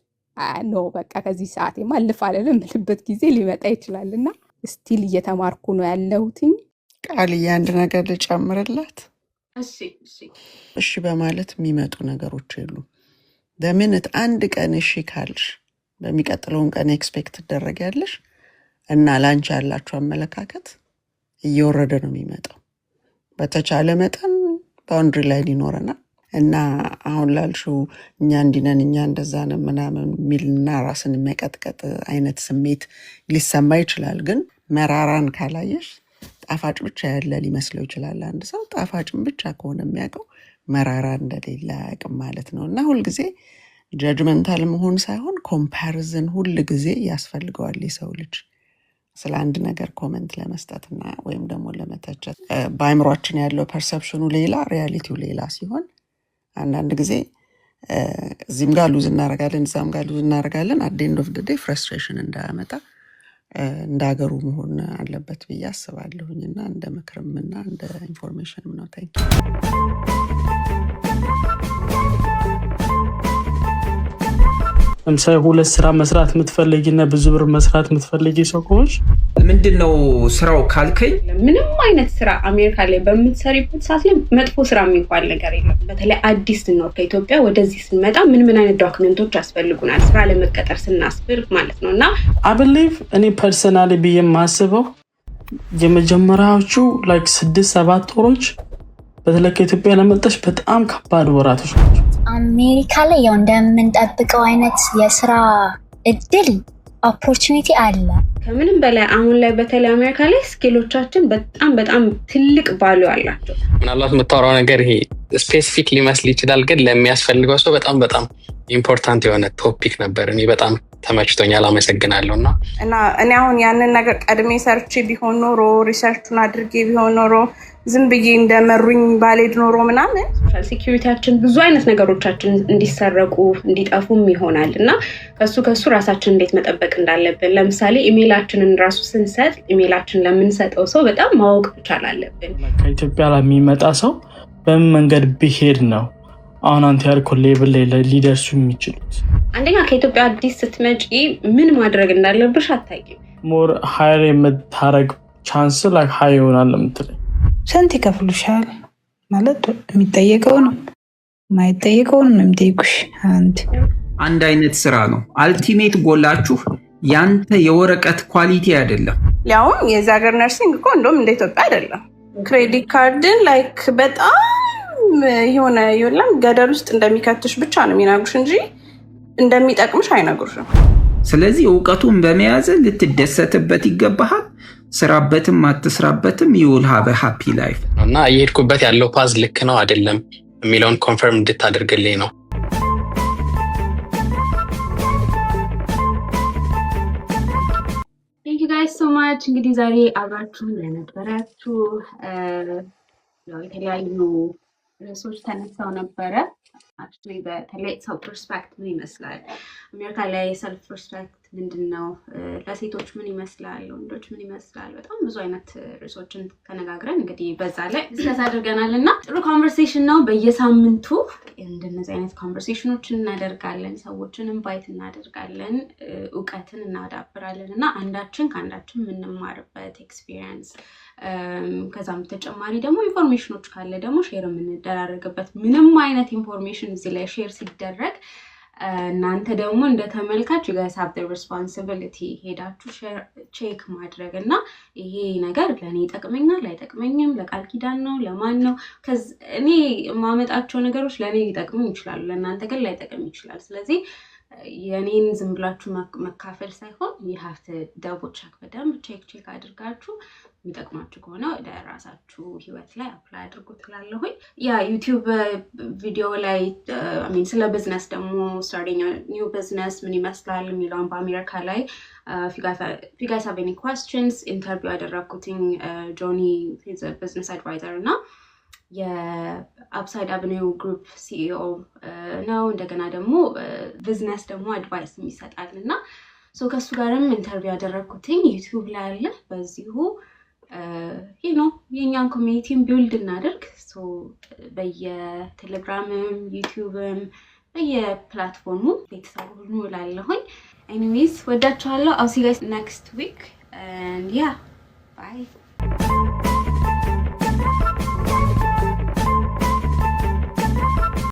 ኖ በቃ ከዚህ ሰዓቴማ እልፍ አልልም የምልበት ጊዜ ሊመጣ ይችላልና ስቲል እየተማርኩ ነው ያለሁትኝ። ቃልዬ አንድ ነገር ልጨምርላት። እሺ በማለት የሚመጡ ነገሮች የሉም። በሚኒት አንድ ቀን እሺ ካልሽ በሚቀጥለውን ቀን ኤክስፔክት ትደረጊያለሽ እና ላንቺ ያላችሁ አመለካከት እየወረደ ነው የሚመጣው። በተቻለ መጠን ባውንድሪ ላይ ይኖረናል እና አሁን ላልሽው እኛ እንዲነን እኛ እንደዛ ነን ምናምን የሚልና ራስን የሚያቀጥቀጥ አይነት ስሜት ሊሰማ ይችላል። ግን መራራን ካላየሽ ጣፋጭ ብቻ ያለ ሊመስለው ይችላል። አንድ ሰው ጣፋጭን ብቻ ከሆነ የሚያውቀው መራራ እንደሌለ አያውቅም ማለት ነው። እና ሁልጊዜ ጀጅመንታል መሆን ሳይሆን ኮምፓሪዝን ሁል ጊዜ ያስፈልገዋል የሰው ልጅ ስለ አንድ ነገር ኮመንት ለመስጠትና ወይም ደግሞ ለመተቸት። በአይምሯችን ያለው ፐርሰፕሽኑ ሌላ፣ ሪያሊቲው ሌላ ሲሆን አንዳንድ ጊዜ እዚህም ጋር ሉዝ እናደርጋለን፣ እዛም ጋር ሉዝ እናደርጋለን። አት ኤንድ ኦፍ ዘ ዴይ ፍረስትሬሽን እንዳያመጣ እንደ ሀገሩ መሆን አለበት ብዬ አስባለሁኝ እና እንደ ምክርምና እንደ ኢንፎርሜሽንም ነው። ታንኪ ለምሳሌ 2 ስራ መስራት የምትፈልጊና ብዙ ብር መስራት የምትፈልጊ ሰው ከሆንሽ ምንድነው ስራው ካልከኝ ምንም አይነት ስራ አሜሪካ ላይ በምትሰሪበት ሰዓት ላይ መጥፎ ስራ የሚባል ነገር የለም። በተለይ አዲስ ነው ከኢትዮጵያ ወደዚህ ስንመጣ ምን አይነት ዶክመንቶች ያስፈልጉናል ስራ ለመቀጠር ስናስብ ማለት ነውና I believe እኔ ፐርሰናሊ ብዬ የማስበው የመጀመሪያዎቹ ላይክ 6-7 ወሮች በተለይ ከኢትዮጵያ ለመጣሽ በጣም ከባድ ወራቶች ናቸው። አሜሪካ ላይ ያው እንደምንጠብቀው አይነት የስራ እድል ኦፖርቹኒቲ አለ። ከምንም በላይ አሁን ላይ በተለይ አሜሪካ ላይ ስኪሎቻችን በጣም ትልቅ ቫልዩ አላቸው። ምናልባት የምታወራው ነገር ይሄ ስፔሲፊክ ሊመስል ይችላል፣ ግን ለሚያስፈልገው ሰው በጣም ኢምፖርታንት የሆነ ቶፒክ ነበር። እኔ በጣም ተመችቶኛል። አመሰግናለሁ። እና እኔ አሁን ያንን ነገር ቀድሜ ሰርቼ ቢሆን ኖሮ ሪሰርቹን አድርጌ ቢሆን ኖሮ ዝም ብዬ እንደመሩኝ ባሌድ ኖሮ ምናምን ሶሻል ሴኩሪቲያችን ብዙ አይነት ነገሮቻችን እንዲሰረቁ እንዲጠፉም ይሆናል እና ከሱ ራሳችን እንዴት መጠበቅ እንዳለብን ለምሳሌ ኢሜይላችንን ራሱ ስንሰጥ ኢሜይላችን ለምንሰጠው ሰው በጣም ማወቅ መቻል አለብን። ከኢትዮጵያ ለሚመጣ ሰው በምን መንገድ ቢሄድ ነው አሁን አንተ ያልከው ሌቭል ላይ ሊደርሱ የሚችሉት? አንደኛ ከኢትዮጵያ አዲስ ስትመጪ ምን ማድረግ እንዳለብሽ አታውቂም። ሞር ሃይር የምታረግ ቻንስ ላይ ሃይ ይሆናል ለምትለኝ ስንት ይከፍሉሻል ማለት የሚጠየቀው ነው ማይጠየቀው ነው የሚጠይቁሽ? አንድ አይነት ስራ ነው። አልቲሜት ጎላችሁ ያንተ የወረቀት ኳሊቲ አይደለም። ያውም የዛ ሀገር ነርሲንግ እኮ እንደውም እንደ ኢትዮጵያ አይደለም። ክሬዲት ካርድን ላይክ በጣም የሆነ ይወላም ገደል ውስጥ እንደሚከትሽ ብቻ ነው የሚነግሩሽ እንጂ እንደሚጠቅምሽ አይነግሩሽም። ስለዚህ እውቀቱን በመያዝ ልትደሰትበት ይገባሃል። ስራበትም አትስራበትም you'll have a happy life እና እየሄድኩበት ያለው ፓዝ ልክ ነው አይደለም የሚለውን ኮንፈርም እንድታደርግልኝ ነው። Thank you guys so much። እንግዲህ ዛሬ አብራችሁን ለነበራችሁ የተለያዩ ርዕሶች ተነሳው ነበረ። actually በተለይ ሰልፍ ሪስፔክት ምን ይመስላል አሜሪካ ላይ ሰልፍ ሪስፔክት ምንድነው፣ ለሴቶች ምን ይመስላል፣ ወንዶች ምን ይመስላል፣ በጣም ብዙ አይነት ርዕሶችን ተነጋግረን እንግዲህ በዛ ላይ ዲስከስ አድርገናልና ጥሩ ኮንቨርሴሽን ነው። በየሳምንቱ እንደነዚህ አይነት ኮንቨርሴሽኖችን እናደርጋለን፣ ሰዎችን ኢንቫይት እናደርጋለን፣ እውቀትን እናዳብራለን እና አንዳችን ከአንዳችን የምንማርበት ኤክስፒሪየንስ ከዛም ተጨማሪ ደግሞ ኢንፎርሜሽኖች ካለ ደግሞ ሼር የምንደራረግበት ምንም አይነት ኢንፎርሜሽን እዚህ ላይ ሼር ሲደረግ እናንተ ደግሞ እንደ ተመልካች you guys have the responsibility ሄዳችሁ ቼክ ማድረግ እና ይሄ ነገር ለኔ ይጠቅመኛል አይጠቅመኝም፣ ለቃል ኪዳን ነው ለማን ነው፣ እኔ ማመጣቸው ነገሮች ለኔ ሊጠቅሙ ይችላሉ፣ ለእናንተ ግን ላይጠቅም ይችላል። ስለዚህ የኔን ዝም ብላችሁ መካፈል ሳይሆን የሀፍት ደብል ቼክ በደንብ ቼክ አድርጋችሁ የሚጠቅማችሁ ከሆነ ወደ ራሳችሁ ህይወት ላይ አፕላይ አድርጉ ትላለሁኝ። ያ ዩቲዩብ ቪዲዮ ላይ ስለ ቢዝነስ ደግሞ ስታርቲንግ ኒው ቢዝነስ ምን ይመስላል የሚለውን በአሜሪካ ላይ if you guys have any questions ኢንተርቪው ያደረኩትኝ ጆኒ ቢዝነስ አድቫይዘር እና የአፕሳይድ አቨኒው ግሩፕ ሲኢኦ ነው። እንደገና ደግሞ ቢዝነስ ደግሞ አድቫይስ የሚሰጣል እና ከሱ ጋርም ኢንተርቪው ያደረኩትኝ ዩቲዩብ ላይ አለ። በዚሁ የእኛን ኮሚኒቲን ቢውልድ እናደርግ በየቴሌግራምም ዩቲዩብም በየፕላትፎርሙ ቤተሰብ ሁሉ እላለሁኝ። ኤኒዌይስ ወዳችኋለሁ። I'll see you guys next week and yeah, bye.